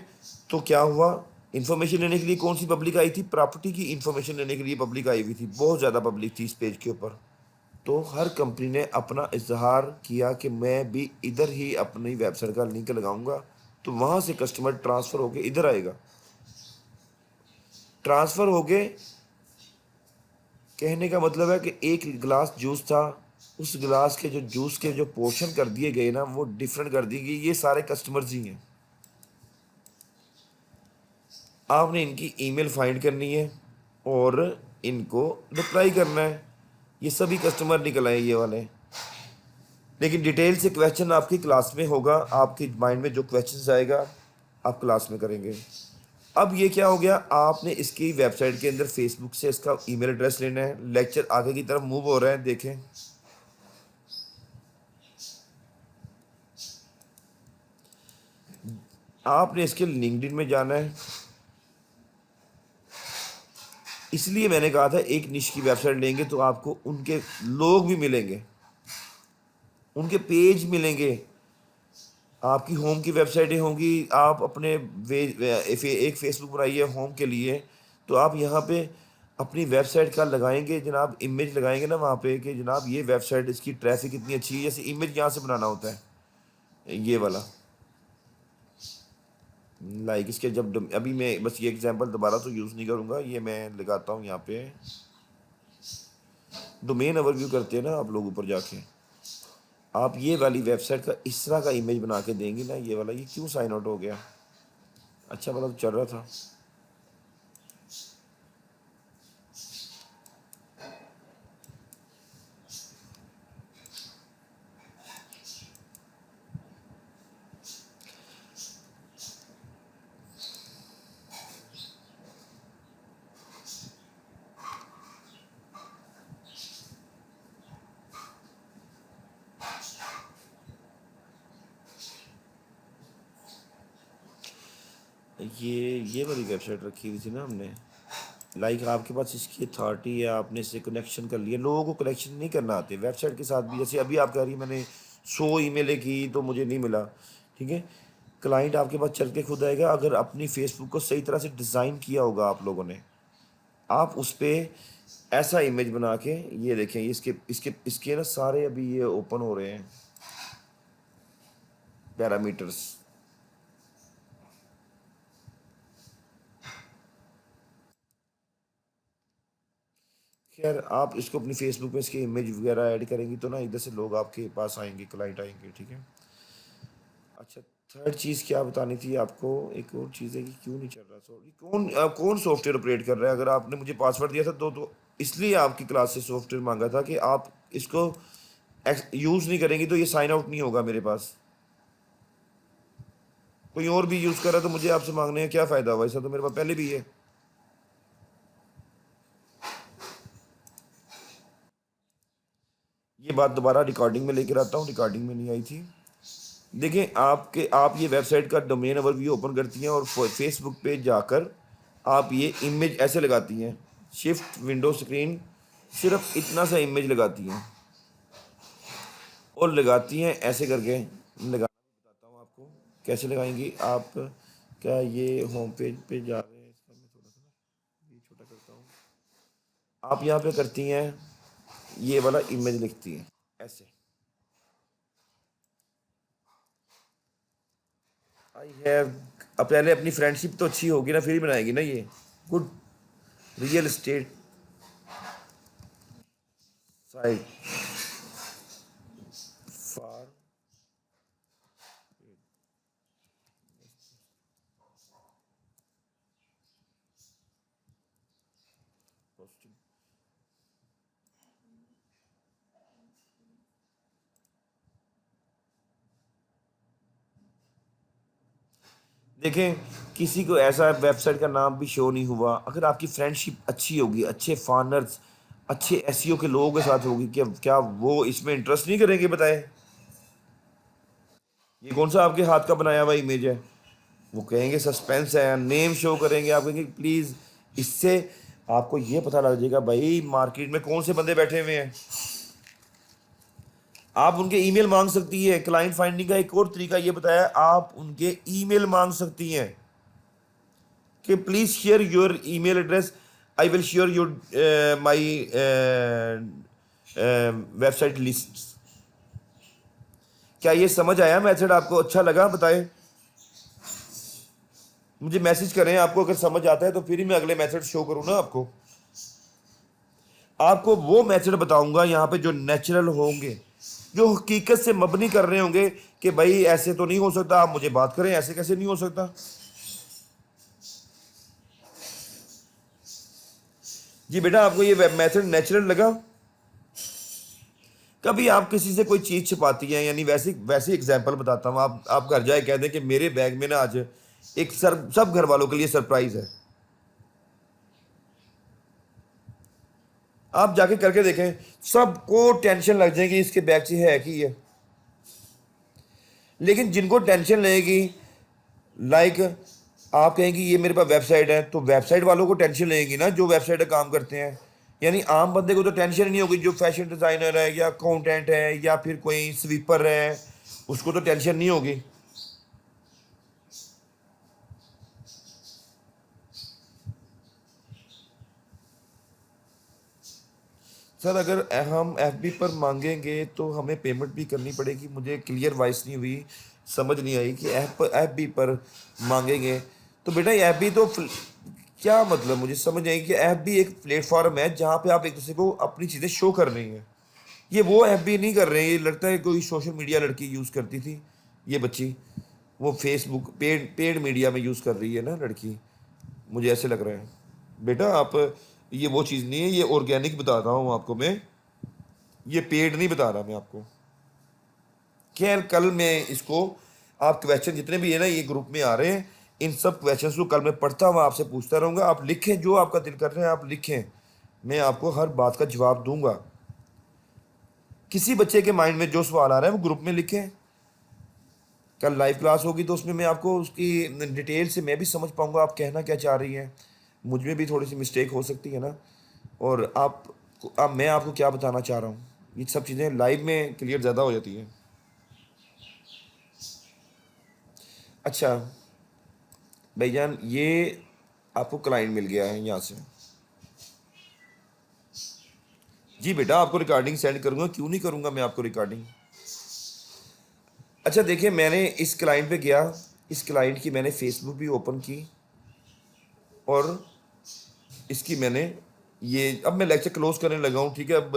Speaker 1: तो क्या हुआ, इन्फॉर्मेशन लेने के लिए कौन सी पब्लिक आई थी, प्रॉपर्टी की इन्फॉर्मेशन लेने के लिए पब्लिक आई हुई थी, बहुत ज़्यादा पब्लिक थी इस पेज के ऊपर। तो हर कंपनी ने अपना इजहार किया कि मैं भी इधर ही अपनी वेबसाइट का लिंक लगाऊंगा, तो वहाँ से कस्टमर ट्रांसफ़र होके इधर आएगा। ट्रांसफ़र होके कहने का मतलब है कि 1 गिलास जूस था, उस गिलास के जो जूस के जो पोर्शन कर दिए गए ना वो डिफरेंट कर दी गई, ये सारे कस्टमर्स ही हैं। आपने इनकी ईमेल फाइंड करनी है और इनको रिप्लाई करना है, ये सभी कस्टमर निकल आए ये वाले। लेकिन डिटेल से क्वेश्चन आपकी क्लास में होगा, आपके माइंड में जो क्वेश्चन आएगा आप क्लास में करेंगे। अब ये क्या हो गया, आपने इसकी वेबसाइट के अंदर फेसबुक से इसका ईमेल एड्रेस लेना है। लेक्चर आगे की तरफ मूव हो रहा है, देखें आपने इसके लिंक्डइन में जाना है। इसलिए मैंने कहा था एक निश की वेबसाइट लेंगे तो आपको उनके लोग भी मिलेंगे, उनके पेज मिलेंगे, आपकी होम की वेबसाइटें होंगी। आप अपने एक फेसबुक बनाइए होम के लिए, तो आप यहाँ पे अपनी वेबसाइट का लगाएंगे जनाब, इमेज लगाएंगे ना वहाँ पे कि जनाब ये वेबसाइट इसकी ट्रैफिक इतनी अच्छी है, जैसे इमेज यहाँ से बनाना होता है ये वाला, लाइक इसके जब अभी मैं बस ये एग्जांपल दोबारा तो यूज़ नहीं करूँगा, ये मैं लगाता हूँ यहाँ पे डोमेन ओवरव्यू करते हैं ना आप लोग ऊपर जाके, आप ये वाली वेबसाइट का इस तरह का इमेज बना के देंगे ना, ये वाला, ये क्यों साइन आउट हो गया? अच्छा मतलब चल रहा था। ये वाली वेबसाइट रखी हुई थी ना हमने, लाइक आपके पास इसकी अथॉरिटी है, आपने इससे कनेक्शन कर लिया। लोगों को कनेक्शन नहीं करना आते वेबसाइट के साथ भी, जैसे अभी आप कह रही मैंने 100 ईमेलें की तो मुझे नहीं मिला, ठीक है। क्लाइंट आपके पास चल के खुद आएगा, अगर अपनी फेसबुक को सही तरह से डिज़ाइन किया होगा आप लोगों ने, आप उस पर ऐसा इमेज बना के, ये देखें, इसके इसके इसके ना सारे अभी ये ओपन हो रहे हैं पैरामीटर्स। खैर आप इसको अपनी फेसबुक पे इसके इमेज वगैरह ऐड करेंगी तो ना इधर से लोग आपके पास आएंगे, क्लाइंट आएंगे, ठीक है। अच्छा, थर्ड चीज़ क्या बतानी थी आपको, एक और चीज़ है कि क्यों नहीं चल रहा। सॉरी, कौन सॉफ्टवेयर ऑपरेट कर रहा है? अगर आपने मुझे पासवर्ड दिया था तो इसलिए आपकी क्लास से सॉफ्टवेयर मांगा था कि आप इसको यूज़ नहीं करेंगी तो ये साइन आउट नहीं होगा मेरे पास। कोई और भी यूज़ कर रहा है तो मुझे आपसे मांगने का क्या फ़ायदा हुआ? ऐसा तो मेरे पास पहले भी है। ये बात दोबारा रिकॉर्डिंग में लेकर आता हूँ, रिकॉर्डिंग में नहीं आई थी। देखें, आप ये वेबसाइट का डोमेन ओवरव्यू ओपन करती हैं और फेसबुक पे जाकर आप ये इमेज ऐसे लगाती हैं, शिफ्ट विंडो स्क्रीन, सिर्फ इतना सा इमेज लगाती हैं और लगाती हैं ऐसे करके। लगाना भी बताता हूँ आपको कैसे लगाएंगी आप। क्या ये होम पेज पे जा रहे हैं? इसका मैं थोड़ा सा ना ये छोटा करता हूँ। आप यहाँ पे करती हैं, ये वाला इमेज लिखती हैं ऐसे, आई हैव। अब पहले अपनी फ्रेंडशिप तो अच्छी होगी ना, फिर ही बनाएगी ना ये। Good real estate site for posting. देखें, किसी को ऐसा वेबसाइट का नाम भी शो नहीं हुआ। अगर आपकी फ्रेंडशिप अच्छी होगी, अच्छे फार्नर्स, अच्छे एसईओ के लोगों के साथ होगी, क्या वो इसमें इंटरेस्ट नहीं करेंगे? बताएं, ये कौन सा आपके हाथ का बनाया हुआ इमेज है? वो कहेंगे सस्पेंस है, नेम शो करेंगे, आप कहेंगे प्लीज़। इससे आपको ये पता लग जाएगा भाई मार्केट में कौन से बंदे बैठे हुए हैं। आप उनके ईमेल मांग सकती है। क्लाइंट फाइंडिंग का एक और तरीका ये बताया, आप उनके ईमेल मांग सकती हैं कि please share your email address, I will share your my website list. क्या ये समझ आया मेथड? आपको अच्छा लगा? बताएं, मुझे मैसेज करें आपको अगर समझ आता है, तो फिर ही मैं अगले मेथड शो करूँ ना आपको। आपको वो मेथड बताऊंगा यहाँ पे जो नेचुरल होंगे, जो हकीकत से मबनी कर रहे होंगे कि भाई ऐसे तो नहीं हो सकता, आप मुझे बात करें, ऐसे कैसे नहीं हो सकता। जी बेटा, आपको ये वेब मेथड नेचुरल लगा? कभी आप किसी से कोई चीज़ छिपाती हैं, यानी वैसी वैसी एग्जांपल बताता हूँ, आप घर जाए कह दें कि मेरे बैग में ना आज एक सब घर वालों के लिए सरप्राइज है। आप जाके करके देखें, सबको टेंशन लग जाएगी इसके बैग से है कि ये। लेकिन जिनको टेंशन लगेगी, लाइक आप कहेंगी ये मेरे पास वेबसाइट है, तो वेबसाइट वालों को टेंशन लगेगी ना जो वेबसाइट पे काम करते हैं। यानी आम बंदे को तो टेंशन ही नहीं होगी, जो फैशन डिज़ाइनर है या अकाउंटेंट है या फिर कोई स्वीपर है, उसको तो टेंशन नहीं होगी। सर, अगर हम एफबी पर मांगेंगे तो हमें पेमेंट भी करनी पड़ेगी। मुझे क्लियर वॉइस नहीं हुई समझ नहीं आई कि ऐप भी पर मांगेंगे। तो बेटा ये ऐप भी तो क्या मतलब, मुझे समझ नहीं आई कि ऐप भी एक प्लेटफॉर्म है जहाँ पे आप एक दूसरे को अपनी चीज़ें शो कर रही हैं। ये वो ऐप भी नहीं कर रहे हैं, ये लगता है कोई सोशल मीडिया लड़की यूज़ करती थी, ये बच्ची वो फेसबुक पेड पेड मीडिया में यूज़ कर रही है ना लड़की, मुझे ऐसे लग रहा है। बेटा आप, ये वो चीज़ नहीं है, ये ऑर्गेनिक बता रहा हूँ आपको मैं, ये पेड नहीं बता रहा मैं आपको। खैर कल मैं इसको, आप क्वेश्चन जितने भी है ना ये ग्रुप में आ रहे हैं, इन सब क्वेश्चंस को कल मैं पढ़ता हुआ आपसे पूछता रहूँगा। आप लिखें, जो आपका दिल कर रहा है आप लिखें, मैं आपको हर बात का जवाब दूंगा। किसी बच्चे के माइंड में जो सवाल आ रहा है वो ग्रुप में लिखें। कल लाइव क्लास होगी तो उसमें मैं आपको उसकी डिटेल से मैं भी समझ पाऊंगा आप कहना क्या चाह रही हैं। मुझ में भी थोड़ी सी मिस्टेक हो सकती है ना, और आप, अब मैं आपको क्या बताना चाह रहा हूँ, ये सब चीज़ें लाइव में क्लियर ज़्यादा हो जाती हैं। अच्छा भाईजान, ये आपको क्लाइंट मिल गया है यहाँ से। जी बेटा आपको रिकॉर्डिंग सेंड करूँगा, क्यों नहीं करूँगा मैं आपको रिकॉर्डिंग। अच्छा देखिए, मैंने इस क्लाइंट पे गया, इस क्लाइंट की मैंने फेसबुक भी ओपन की, और इसकी मैंने ये, अब मैं लेक्चर क्लोज करने लगा हूँ, ठीक है। अब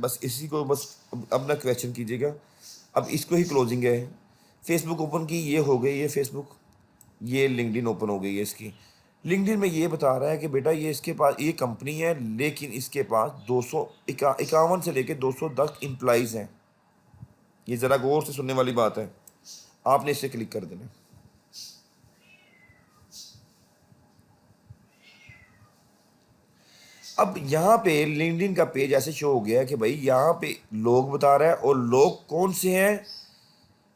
Speaker 1: बस इसी को बस अब ना क्वेश्चन कीजिएगा, अब इसको ही क्लोजिंग है। फेसबुक ओपन की, ये हो गई है फेसबुक, ये लिंक्डइन ओपन हो गई है इसकी। लिंक्डइन में ये बता रहा है कि बेटा ये इसके पास ये कंपनी है, लेकिन इसके पास 251 से लेकर 210 एम्प्लॉइज़ हैं। ये ज़रा गौर से सुनने वाली बात है, आपने इसे क्लिक कर देना। अब यहाँ पे लिंक्डइन का पेज ऐसे शो हो गया है कि भाई यहाँ पे लोग बता रहा है, और लोग कौन से हैं,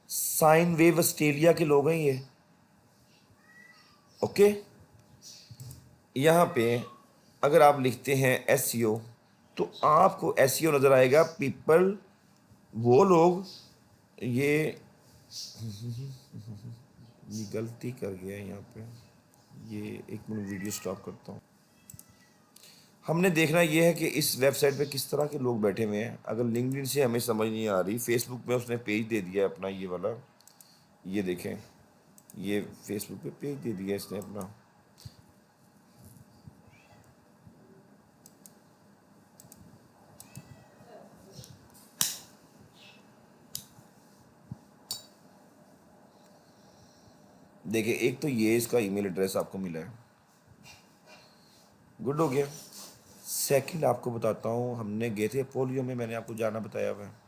Speaker 1: साइन वेव ऑस्ट्रेलिया के लोग हैं ये। ओके, यहाँ पे अगर आप लिखते हैं एसईओ, तो आपको एसईओ नज़र आएगा, पीपल, वो लोग, ये गलती कर गया है यहाँ पे, ये एक मिनट वीडियो स्टॉप करता हूँ। हमने देखना ये है कि इस वेबसाइट पे किस तरह के लोग बैठे हुए हैं। अगर लिंक्डइन से हमें समझ नहीं आ रही, फेसबुक में उसने पेज दे दिया है अपना ये वाला, ये देखें, ये फेसबुक पे पेज दे दिया इसने अपना। देखिए एक तो ये इसका ईमेल एड्रेस आपको मिला है, गुड हो गया। सेकंड आपको बताता हूँ, हमने गए थे पोलियो में, मैंने आपको जाना बताया हुआ है।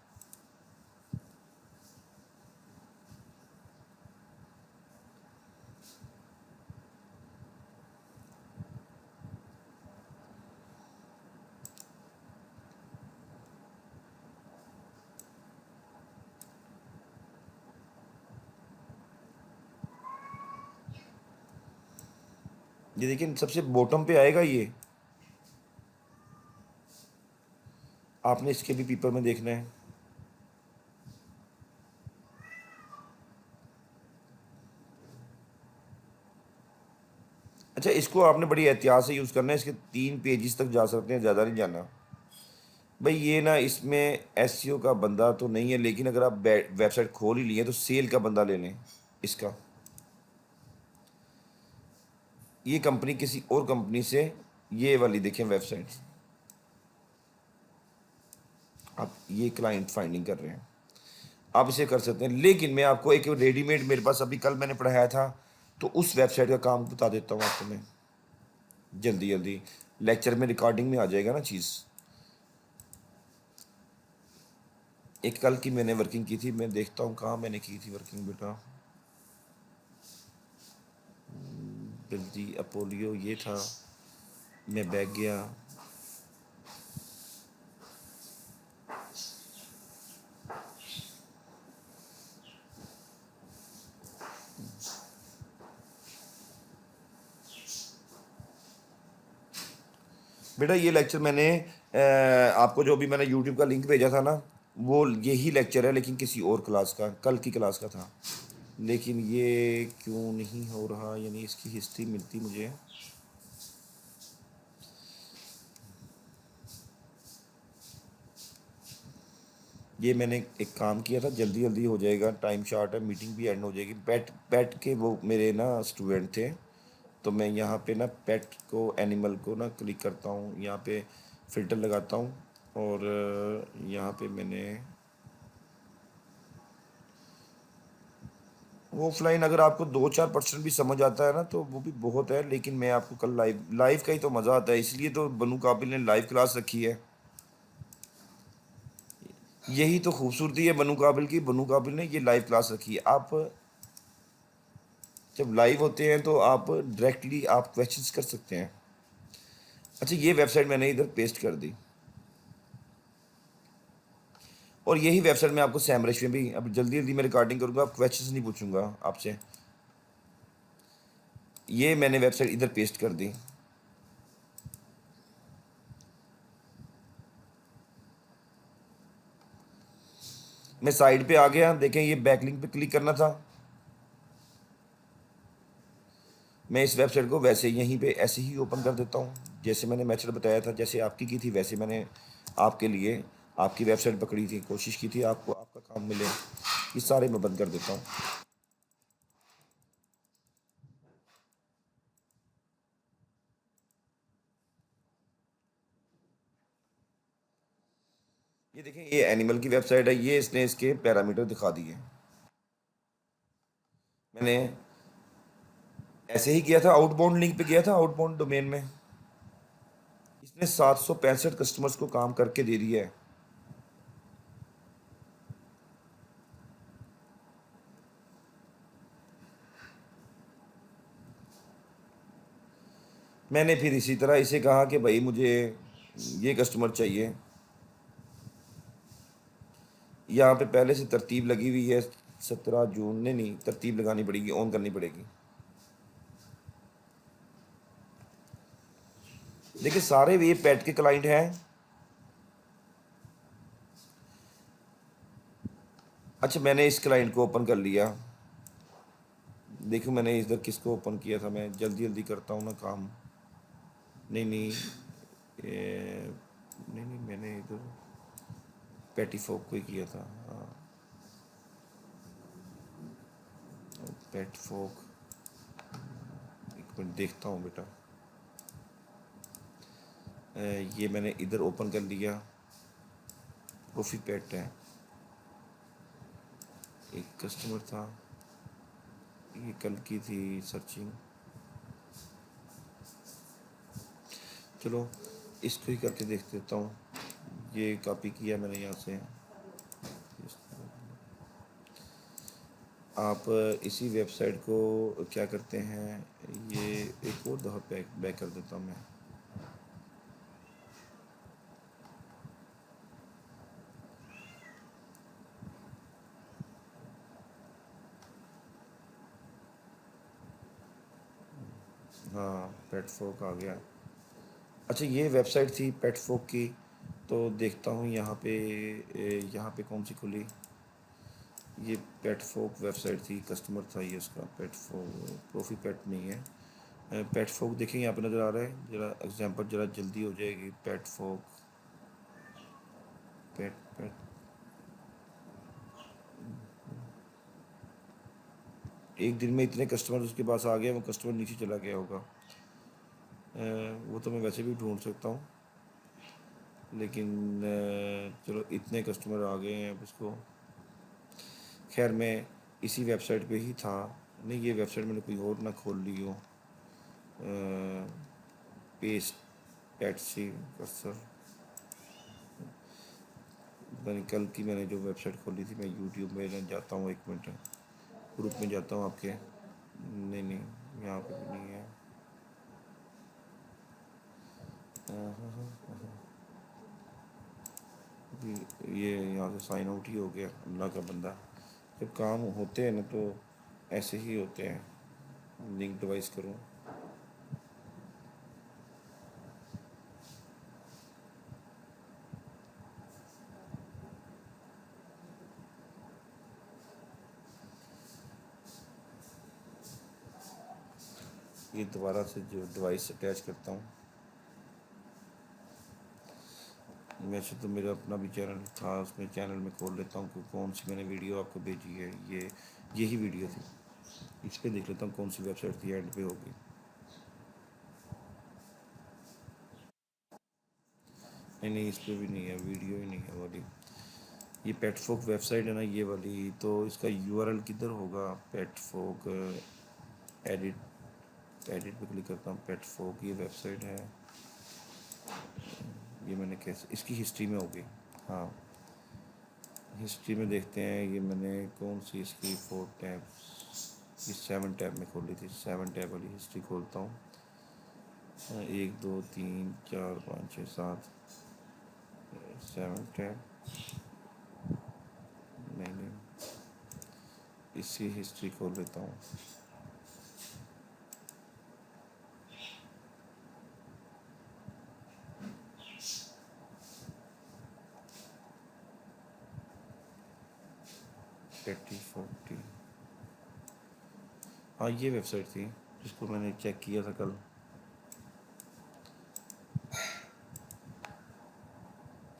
Speaker 1: ये देखिए सबसे बॉटम पे आएगा ये, आपने इसके भी पेपर में देखना है। अच्छा इसको आपने बड़ी एहतियात से यूज़ करना है, इसके 3 पेजेस तक जा सकते हैं, ज़्यादा नहीं जाना भाई। ये ना इसमें एसईओ का बंदा तो नहीं है, लेकिन अगर आप वेबसाइट खोल ही लिए तो सेल का बंदा ले लें इसका। ये कंपनी किसी और कंपनी से, ये वाली देखें वेबसाइट, आप ये क्लाइंट फाइंडिंग कर रहे हैं, आप इसे कर सकते हैं। लेकिन मैं आपको एक रेडीमेड, मेरे पास अभी कल मैंने पढ़ाया था, तो उस वेबसाइट का काम बता देता हूँ आपको मैं जल्दी जल्दी, लेक्चर में रिकॉर्डिंग में आ जाएगा ना चीज़। एक कल की मैंने वर्किंग की थी, मैं देखता हूँ कहाँ मैंने की थी वर्किंग बेटा, जल्दी, अपोलियो ये था, मैं बैग गया, बेटा ये लेक्चर मैंने आपको जो भी मैंने यूट्यूब का लिंक भेजा था ना, वो यही लेक्चर है, लेकिन किसी और क्लास का, कल की क्लास का था। लेकिन ये क्यों नहीं हो रहा, यानी इसकी हिस्ट्री मिलती मुझे, ये मैंने एक काम किया था, जल्दी जल्दी हो जाएगा, टाइम शॉर्ट है, मीटिंग भी एंड हो जाएगी। पेट पेट के वो मेरे ना स्टूडेंट थे, तो मैं यहाँ पे ना पेट को, एनिमल को ना क्लिक करता हूँ, यहाँ पे फ़िल्टर लगाता हूँ, और यहाँ पे मैंने ऑफलाइन अगर आपको 2-4% भी समझ आता है ना तो वो भी बहुत है। लेकिन मैं आपको कल लाइव लाइव का ही तो मज़ा आता है, इसलिए तो बनू काबिल ने लाइव क्लास रखी है। यही तो खूबसूरती है बनू काबिल की, बनू काबिल ने ये लाइव क्लास रखी है। आप जब लाइव होते हैं तो आप डायरेक्टली आप क्वेश्चंस कर सकते हैं। अच्छा, ये वेबसाइट मैंने इधर पेस्ट कर दी, और यही वेबसाइट मैं आपको सैमरश में भी अब जल्दी जल्दी मैं रिकॉर्डिंग करूँगा, आप क्वेश्चंस नहीं पूछूंगा आपसे। ये मैंने वेबसाइट इधर पेस्ट कर दी। मैं साइड पे आ गया, देखें ये बैकलिंक पे क्लिक करना था। मैं इस वेबसाइट को वैसे यहीं पे ऐसे ही ओपन कर देता हूँ, जैसे मैंने मेथड बताया था, जैसे आपकी की थी वैसे मैंने आपके लिए आपकी वेबसाइट पकड़ी थी, कोशिश की थी आपको आपका काम मिले। ये सारे मैं बंद कर देता हूँ। ये देखें, ये एनिमल की वेबसाइट है, ये इसने इसके पैरामीटर दिखा दिए। मैंने ऐसे ही किया था, आउटबाउंड लिंक पे गया था, आउटबाउंड डोमेन में इसने 765 कस्टमर्स को काम करके दे दिया है। मैंने फिर इसी तरह इसे कहा कि भाई मुझे ये कस्टमर चाहिए। यहाँ पे पहले से तरतीब लगी हुई है, 17 जून ने नहीं, तरतीब लगानी पड़ेगी, ऑन करनी पड़ेगी। देखिए सारे ये पेट के क्लाइंट हैं। अच्छा, मैंने इस क्लाइंट को ओपन कर लिया। देखो मैंने इधर किसको ओपन किया था, मैं जल्दी जल्दी करता हूँ ना काम। नहीं नहीं, नहीं नहीं, मैंने इधर पेटी फोक को ही किया था। हाँ, पेट फोक, एक मिनट देखता हूँ बेटा। ये मैंने इधर ओपन कर लिया, प्रोफी पेट है, एक कस्टमर था, ये कल की थी सर्चिंग। चलो इसको ही करके देख देता हूँ। ये कॉपी किया मैंने यहाँ से। आप इसी वेबसाइट को क्या करते हैं, ये एक और दफ़ा बैक कर देता हूँ मैं। हाँ, पेट फोक आ गया। अच्छा, ये वेबसाइट थी पेट फोक की, तो देखता हूँ यहाँ पे यहाँ पे कौन सी खुली। ये पेट फोक वेबसाइट थी, कस्टमर था ये उसका, पेट फोक, प्रोफी पेट नहीं है। पेट फोक देखें यहाँ पे नज़र आ रहा है, ज़रा एग्जांपल ज़रा जल्दी हो जाएगी। पेट फोक, पेट पेट, एक दिन में इतने कस्टमर उसके पास आ गए, वो कस्टमर नीचे चला गया होगा। वो तो मैं वैसे भी ढूंढ सकता हूँ, लेकिन चलो इतने कस्टमर आ गए हैं अब उसको। खैर मैं इसी वेबसाइट पे ही था। नहीं, ये वेबसाइट मैंने कोई और ना खोल ली हो। पेस्ट टैक्सी कर्सर, पता नहीं कल की मैंने जो वेबसाइट खोली थी। मैं यूट्यूब में जाता हूँ, एक मिनट, ग्रुप में जाता हूँ आपके। नहीं नहीं, यहाँ पे भी नहीं है। ये यहाँ से साइन आउट ही हो गया, अल्लाह का बंदा। जब काम होते हैं ना तो ऐसे ही होते हैं। लिंक डिवाइस करूँ, ये दोबारा से जो डिवाइस अटैच करता हूँ। वैसे तो मेरा अपना भी चैनल था, उसमें चैनल में खोल लेता हूँ कि कौन सी मैंने वीडियो आपको भेजी है, ये यही वीडियो थी। इस पे देख लेता हूँ कौन सी वेबसाइट थी, एंड पे होगी। नहीं नहीं, इस पे भी नहीं है, वीडियो ही नहीं है वाली। ये पेटफोक वेबसाइट है ना, ये वाली, तो इसका यूआरएल किधर होगा? पेटफोक एडिट, एडिट पे क्लिक करता हूँ। पेटफोक ये वेबसाइट है। ये मैंने कैसे, इसकी हिस्ट्री में होगी। हाँ, हिस्ट्री में देखते हैं। ये मैंने कौन सी इसकी 4 टैब, ये 7 टैब में खोली थी। 7 टैब वाली हिस्ट्री खोलता हूँ। 1 2 3 4 5 6 7, 7 टैब। नहीं नहीं, इसकी हिस्ट्री खोल लेता हूँ। एट्टी 40, हाँ ये वेबसाइट थी जिसको मैंने चेक किया था कल।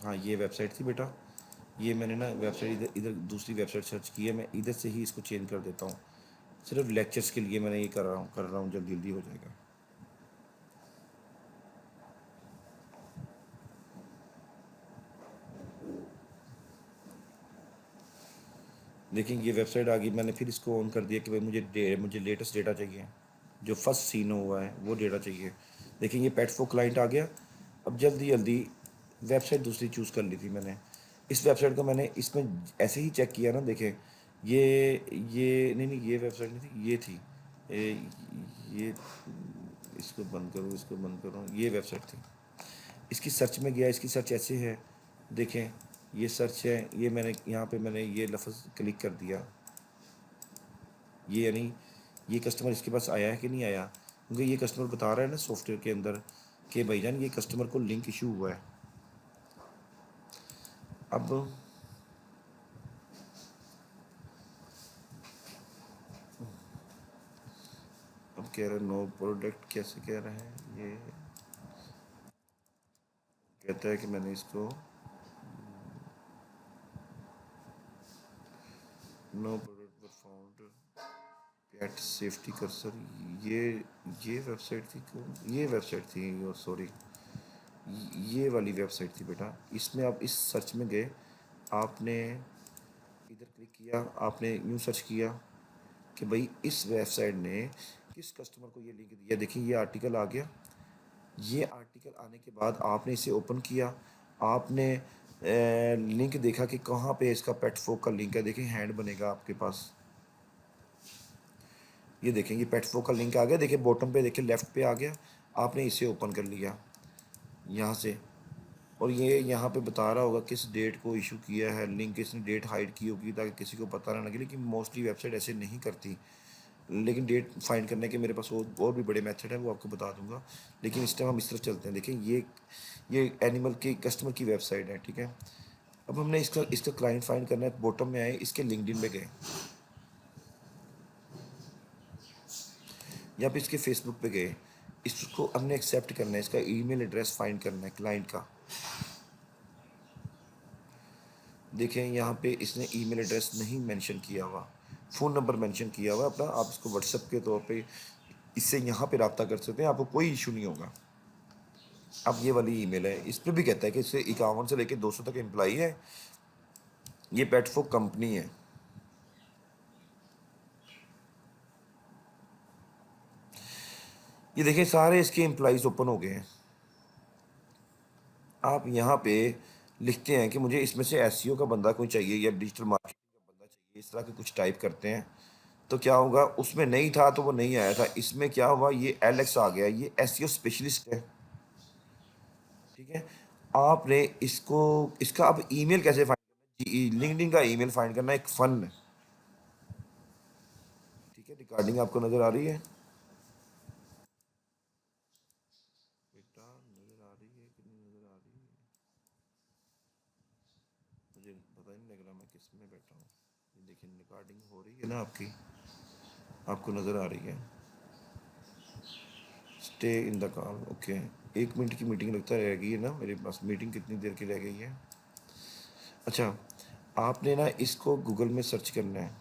Speaker 1: हाँ ये वेबसाइट थी बेटा। ये मैंने ना वेबसाइट इधर इधर दूसरी वेबसाइट सर्च की है, मैं इधर से ही इसको चेंज कर देता हूँ। सिर्फ लेक्चर्स के लिए मैंने ये कर रहा हूँ, जल्दी जल्दी हो जाएगा। लेकिन ये वेबसाइट आ गई, मैंने फिर इसको ऑन कर दिया कि भाई मुझे लेटेस्ट डेटा चाहिए, जो फर्स्ट सीन हुआ है वो डेटा चाहिए। देखिए ये पेट फॉर क्लाइंट आ गया। अब जल्दी जल्दी वेबसाइट दूसरी चूज़ कर ली थी मैंने। इस वेबसाइट को मैंने इसमें ऐसे ही चेक किया ना, देखें ये ये नहीं नहीं, ये वेबसाइट नहीं थी, ये थी। ये इसको बंद करूँ, इसको बंद करूँ, ये वेबसाइट थी। इसकी सर्च में गया, इसकी सर्च ऐसे है, देखें ये सर्च है। ये मैंने यहाँ पे मैंने ये लफ्ज़ क्लिक कर दिया, ये यानी ये कस्टमर इसके पास आया है कि नहीं आया, क्योंकि ये कस्टमर बता रहा है ना सॉफ्टवेयर के अंदर कि भाईजान ये कस्टमर को लिंक इशू हुआ है। अब कह रहा है नो प्रोडक्ट, कैसे कह रहा है ये? कहता है कि मैंने इसको नो प्रोडक्ट पर फाउंड पेट सेफ्टी कर्सर। ये ये वेबसाइट थी, कौन ये वेबसाइट थी? सॉरी, ये वाली वेबसाइट थी बेटा। इसमें आप इस सर्च में गए, आपने इधर क्लिक किया, आपने यूँ सर्च किया कि भाई इस वेबसाइट ने किस कस्टमर को ये लिंक दिया। देखिए ये आर्टिकल आ गया। ये आर्टिकल आने के बाद आपने इसे ओपन किया, आपने लिंक देखा कि कहाँ पे इसका पेट फोक का लिंक है। देखिए हैंड बनेगा आपके पास, ये देखें ये पेट फोक का लिंक आ गया। देखिए बॉटम पे, देखिए लेफ़्ट पे आ गया। आपने इसे ओपन कर लिया यहाँ से, और ये यहाँ पे बता रहा होगा किस डेट को इशू किया है लिंक, इसने डेट हाइड की होगी ताकि किसी को पता ना लगे। लेकिन मोस्टली वेबसाइट ऐसे नहीं करती। लेकिन डेट फाइंड करने के मेरे पास और भी बड़े मेथड है, वो आपको बता दूंगा। लेकिन इस टाइम हम इस तरफ चलते हैं। देखिए ये एनिमल के कस्टमर की वेबसाइट है, ठीक है। अब हमने इसका इसका क्लाइंट फाइंड करना है। बॉटम में आए, इसके लिंक्डइन में गए या फिर इसके फेसबुक पे गए, इसको हमने एक्सेप्ट करना है। इसका ईमेल एड्रेस फाइंड करना है क्लाइंट का। देखें यहाँ पे इसने ईमेल एड्रेस नहीं मेंशन किया हुआ, फ़ोन नंबर मेंशन किया हुआ अपना। आप इसको व्हाट्सएप के तौर पे इससे यहाँ पे रब्ता कर सकते हैं, आपको कोई इशू नहीं होगा। अब ये वाली ईमेल है, इस पर भी कहता है कि इससे 51 से लेकर 200 तक एम्प्लॉई है। ये पेटफोक कंपनी है। ये देखें सारे इसके एम्प्लॉइज़ ओपन हो गए हैं। आप यहाँ पे लिखते हैं कि मुझे इसमें से एसईओ का बंदा कोई चाहिए या डिजिटल मार्केटिंग का बंदा चाहिए, इस तरह के कुछ टाइप करते हैं तो क्या होगा, उसमें नहीं था तो वो नहीं आया था। इसमें क्या हुआ, ये एलेक्स आ गया, ये एसईओ स्पेशलिस्ट है, ठीक है। आपने इसको इसका अब ईमेल कैसे फाइंड करना है? लिंक्डइन का ईमेल फाइंड करना एक फन है, ठीक है। रिकॉर्डिंग आपको नज़र आ रही है बेटा? नज़र आ रही है कि नहीं नज़र आ रही है? मुझे पता ही नहीं लग रहा मैं किस में बैठा हूँ। ये देखिए रिकॉर्डिंग हो रही है ना आपकी, आपको नज़र आ रही है। Stay in the call. Okay, 1 minute की मीटिंग लगता रह गई है ना मेरे पास। मीटिंग कितनी देर की रह गई है? अच्छा, आपने ना इसको गूगल में सर्च करना है,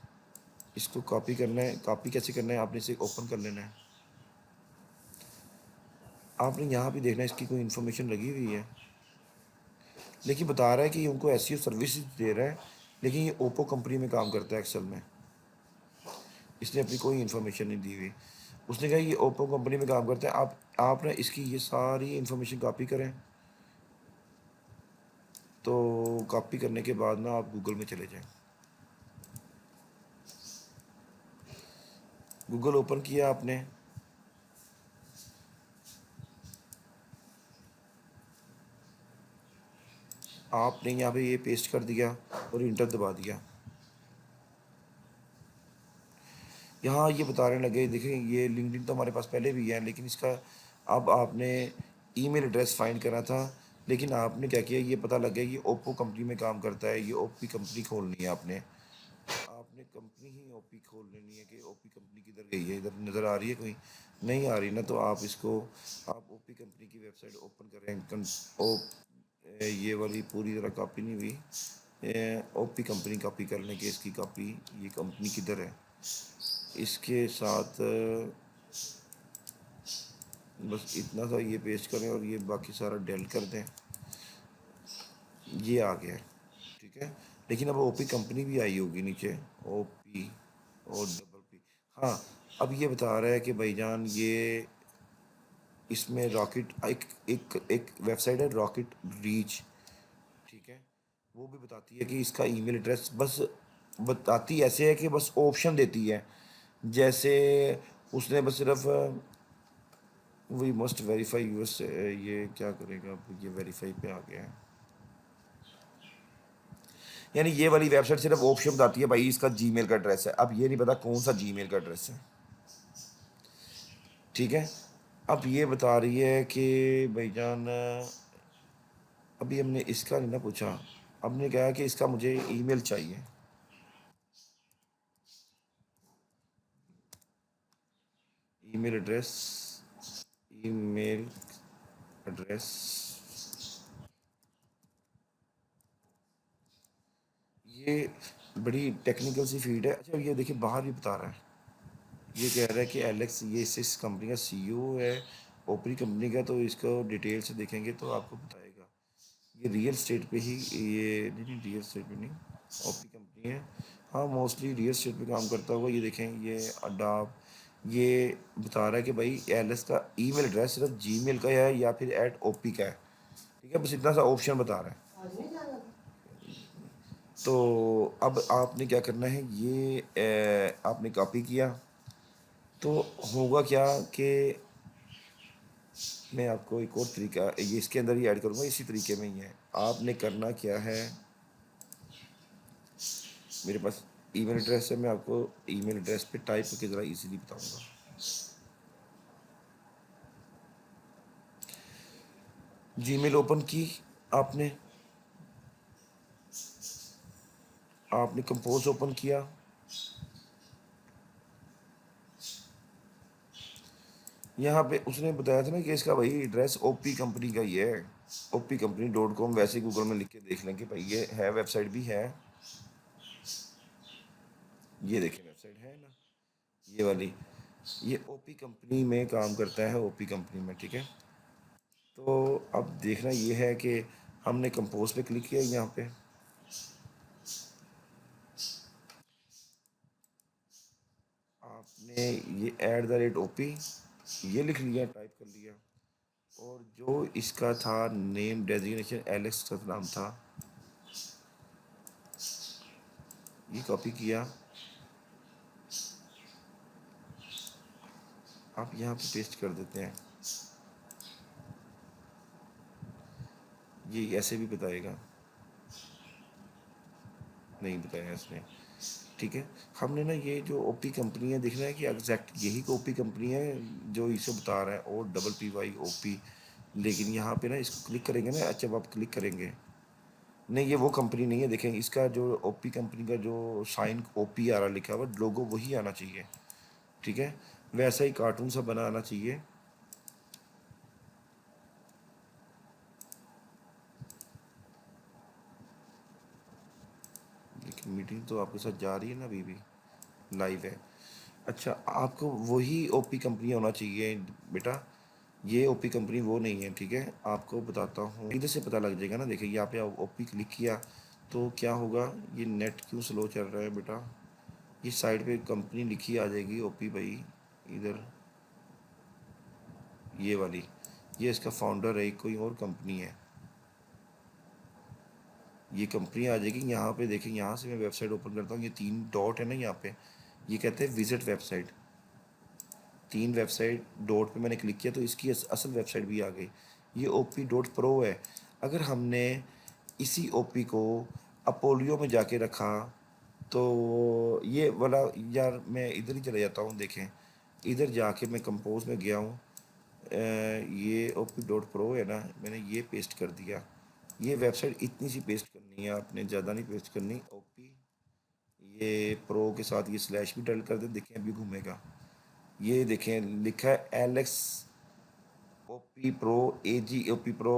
Speaker 1: इसको कॉपी करना है। कॉपी कैसे करना है? आपने इसे ओपन कर लेना है। आपने यहाँ भी देखना है इसकी कोई इन्फॉर्मेशन लगी हुई है, लेकिन बता रहा है कि ये उनको ऐसी सर्विस दे रहा है, लेकिन ये ओप्पो कंपनी में काम करता है एक्सेल में। इसने अपनी कोई इन्फॉर्मेशन नहीं दी हुई। उसने कहा ये ओप्पो कंपनी में काम करता है। आप ना इसकी ये सारी इन्फॉर्मेशन कॉपी करें। तो कॉपी करने के बाद ना आप गूगल में चले जाएं। गूगल ओपन किया आपने, आपने यहाँ पे ये पेस्ट कर दिया और इंटर दबा दिया। यहाँ ये बताने लगे, देखें ये लिंक्डइन तो हमारे पास पहले भी है, लेकिन इसका अब आपने ईमेल एड्रेस फाइंड करा था, लेकिन आपने क्या किया, ये पता लग गया ये ओप्पो कंपनी में काम करता है, ये ओपी कंपनी खोलनी है। आपने आपने कंपनी ही ओपी खोल लेनी है कि ओपी कंपनी किधर गई है। इधर नज़र आ रही है कोई? नहीं आ रही ना, तो आप इसको आप ओपी कंपनी की वेबसाइट ओपन करें। ये वाली पूरी तरह कॉपी नहीं हुई, ओपी कंपनी कॉपी कर लें कि इसकी कॉपी, ये कंपनी किधर है। इसके साथ बस इतना सा ये पेस्ट करें और ये बाकी सारा डेल कर दें। ये आ गया है, ठीक है। लेकिन अब ओपी कंपनी भी आई होगी नीचे, ओपी और डबल पी। हाँ, अब ये बता रहा है कि भाईजान ये इसमें रॉकेट एक एक एक वेबसाइट है रॉकेट रीच, ठीक है। वो भी बताती है कि इसका ईमेल एड्रेस, बस बताती ऐसे है कि बस ऑप्शन देती है। जैसे उसने बस सिर्फ वी मस्ट वेरीफाई यूएस, ये क्या करेगा अब, ये वेरीफाई पे आ गया है। यानी ये वाली वेबसाइट सिर्फ ऑप्शन बताती है भाई इसका जीमेल का एड्रेस है। अब ये नहीं पता कौन सा जीमेल का एड्रेस है, ठीक है। अब ये बता रही है कि भाईजान अभी हमने इसका नहीं ना पूछा, हमने कहा कि इसका मुझे ईमेल चाहिए। ईमेल एड्रेस, ईमेल एड्रेस, ये बड़ी टेक्निकल सी फील्ड है। अच्छा, ये देखिए बाहर भी बता रहा है, ये कह रहा है कि एलेक्स ये इस कंपनी का सीईओ है, ओपरी कंपनी का। तो इसको डिटेल से देखेंगे तो आपको बताएगा। ये रियल स्टेट पे ही, ये नहीं नहीं रियल स्टेट पे नहीं, ओपरी कंपनी है। हाँ, मोस्टली रियल स्टेट पे काम करता होगा। ये देखें, ये अडाप, ये बता रहा है कि भाई एलेक्स का ईमेल एड्रेस सिर्फ जीमेल का है या फिर @ओपी का है, ठीक है। बस इतना सा ऑप्शन बता रहा है। तो अब आपने क्या करना है, ये आपने कॉपी किया तो होगा क्या कि मैं आपको एक और तरीका ये इसके अंदर ही ऐड करूँगा, इसी तरीके में ही है। आपने करना क्या है, मेरे पास ईमेल एड्रेस है, मैं आपको ईमेल एड्रेस पे टाइप करके ज़रा इजीली बताऊँगा। जीमेल ओपन की आपने, आपने कंपोज ओपन किया, यहाँ पे उसने बताया था ना कि इसका भाई एड्रेस ओपी कंपनी का ही है, OPcompany.com। वैसे गूगल में लिख के देख लें कि भाई ये है, वेबसाइट भी है। ये देखें वेबसाइट है ना, ये वाली, ये ओपी कंपनी में काम करता है, ओपी कंपनी में, ठीक है। तो अब देखना ये है कि हमने कंपोज पे क्लिक किया यहाँ पे, आपने ये @OP ये लिख लिया, टाइप कर लिया, और जो इसका था नेम डेजिग्नेशन एलेक्स का नाम था, ये कॉपी किया, आप यहाँ पे पेस्ट कर देते हैं। ये ऐसे भी बताएगा, नहीं बताया इसने, ठीक है। हमने ना ये जो ओपी कंपनी है, देखना है कि एग्जैक्ट यही ओपी कंपनी है जो इसे बता रहा है, OPPY। लेकिन यहाँ पे ना इसको क्लिक करेंगे ना, अच्छा अब आप क्लिक करेंगे, नहीं ये वो कंपनी नहीं है। देखें इसका जो ओपी कंपनी का जो साइन ओपी आ रहा लिखा हुआ लोगो, वही आना चाहिए, ठीक है। वैसा ही कार्टून सा बना आना चाहिए। मीटिंग तो आपके साथ जा रही है ना, अभी भी लाइव है। अच्छा, आपको वही ओपी कंपनी होना चाहिए बेटा, ये ओपी कंपनी वो नहीं है, ठीक है। आपको बताता हूँ, इधर से पता लग जाएगा ना। देखिए यहाँ पे ओपी क्लिक किया तो क्या होगा, ये नेट क्यों स्लो चल रहा है बेटा, ये साइड पे कंपनी लिखी आ जाएगी ओपी भाई, इधर ये वाली, ये इसका फाउंडर है, कोई और कंपनी है, ये कंपनी आ जाएगी। यहाँ पे देखिए, यहाँ से मैं वेबसाइट ओपन करता हूँ, ये 3 डॉट है ना यहाँ पे, ये कहते हैं विजिट वेबसाइट। 3 वेबसाइट डॉट पे मैंने क्लिक किया तो इसकी असल वेबसाइट भी आ गई, ये OP.pro है। अगर हमने इसी OP को अपोलियो में जाके रखा तो ये वाला, यार मैं इधर ही चले जाता हूँ, देखें इधर जाके मैं कंपोज में गया हूँ, ये OP.pro है ना, मैंने ये पेस्ट कर दिया। ये वेबसाइट इतनी सी पेस्ट करनी है आपने, ज़्यादा नहीं पेस्ट करनी। OP ये प्रो के साथ ये स्लैश भी डल कर दे, देखें अभी घूमेगा। ये देखें लिखा है एलेक्स OP.pro, AG OP.pro।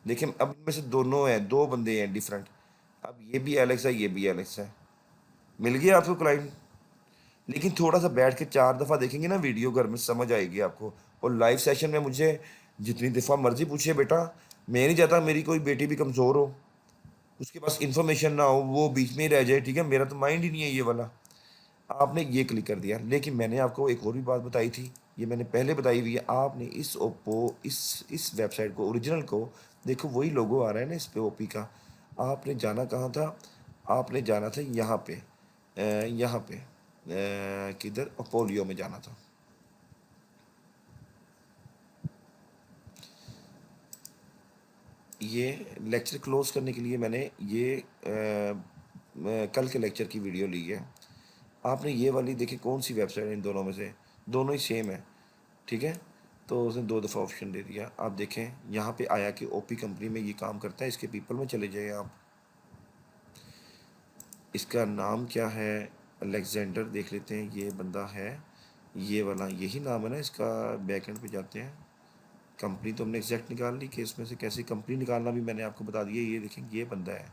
Speaker 1: देखें अब इनमें से दोनों हैं, 2 बंदे हैं डिफरेंट। अब ये भी एलेक्स है, ये भी एलेक्स है। मिल गया आपको क्लाइंट। लेकिन थोड़ा सा बैठ के 4 दफ़ा देखेंगे ना वीडियो, घर में समझ आएगी आपको। और लाइव सेशन में मुझे जितनी दफ़ा मर्जी पूछिए बेटा, मैं नहीं चाहता मेरी कोई बेटी भी कमज़ोर हो, उसके पास इंफॉर्मेशन ना हो, वो बीच में ही रह जाए, ठीक है। मेरा तो माइंड ही नहीं है ये वाला। आपने ये क्लिक कर दिया, लेकिन मैंने आपको एक और भी बात बताई थी, ये मैंने पहले बताई हुई है। आपने इस ओप्पो इस वेबसाइट को, ओरिजिनल को, देखो वही लोगो आ रहा है ना इस पे ओपी का। आपने जाना कहाँ था, आपने जाना था यहाँ पे, यहाँ पे किधर, अपोलियो में जाना था। ये लेक्चर क्लोज करने के लिए मैंने ये कल के लेक्चर की वीडियो ली है। आपने ये वाली देखी, कौन सी वेबसाइट है इन दोनों में से, दोनों ही सेम है, ठीक है। तो उसने 2 दफ़ा ऑप्शन दे दिया। आप देखें यहाँ पे आया कि ओपी कंपनी में ये काम करता है, इसके पीपल में चले जाए आप। इसका नाम क्या है, अलेक्जेंडर देख लेते हैं, ये बंदा है, ये वाला यही नाम है ना इसका। बैकएंड पे जाते हैं, कंपनी तो हमने एग्जैक्ट निकाल ली कि इसमें से कैसे कंपनी निकालना भी मैंने आपको बता दिया। ये देखें ये बंदा है,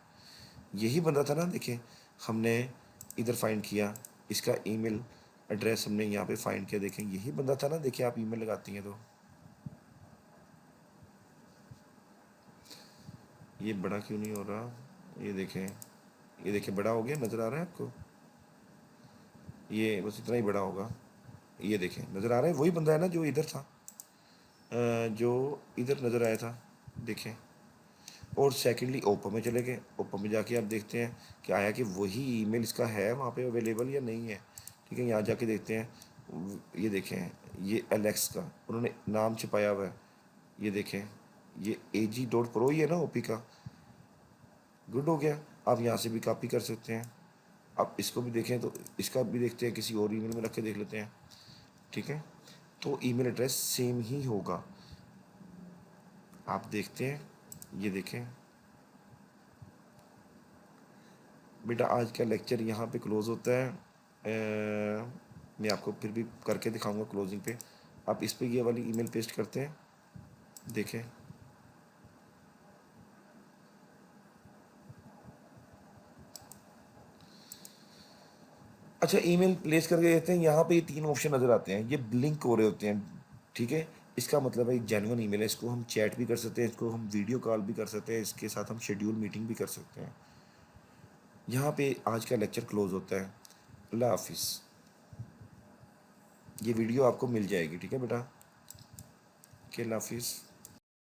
Speaker 1: यही बंदा था ना। देखें हमने इधर फाइंड किया, इसका ईमेल एड्रेस हमने यहाँ पे फाइंड किया, देखें यही बंदा था ना। देखिए आप ईमेल लगाती हैं तो ये बड़ा क्यों नहीं हो रहा, ये देखें, ये देखें बड़ा हो गया, नज़र आ रहा है आपको, ये बस इतना ही बड़ा होगा। ये देखें नज़र आ रहा है, वही बंदा है ना जो इधर था, जो इधर नज़र आया था, देखें। और सेकेंडली ओप्पो में चले गए, ओप्पो में जाके आप देखते हैं कि आया कि वही ईमेल इसका है वहाँ पे अवेलेबल या नहीं है, ठीक है। यहाँ जाके देखते हैं, ये देखें ये एलेक्स का उन्होंने नाम छुपाया हुआ है, ये देखें ये AG.pro ही है ना ओपी का। गुड हो गया, आप यहाँ से भी कॉपी कर सकते हैं। आप इसको भी देखें तो इसका भी देखते हैं, किसी और ईमेल में रख के देख लेते हैं, ठीक है। तो ईमेल एड्रेस सेम ही होगा, आप देखते हैं, ये देखें बेटा। आज का लेक्चर यहाँ पे क्लोज़ होता है। मैं आपको फिर भी करके दिखाऊंगा क्लोजिंग पे। आप इस पे ये वाली ईमेल पेस्ट करते हैं, देखें अच्छा ईमेल प्लेस करके देते हैं। यहाँ पे ये 3 ऑप्शन नज़र आते हैं, ये ब्लिंक हो रहे होते हैं, ठीक है। इसका मतलब है एक जेन्युइन ईमेल है, इसको हम चैट भी कर सकते हैं, इसको हम वीडियो कॉल भी कर सकते हैं, इसके साथ हम शेड्यूल मीटिंग भी कर सकते हैं। यहाँ पे आज का लेक्चर क्लोज होता है। अल्लाह हाफिज़। ये वीडियो आपको मिल जाएगी, ठीक है बेटा, के अल्लाह हाफिज़।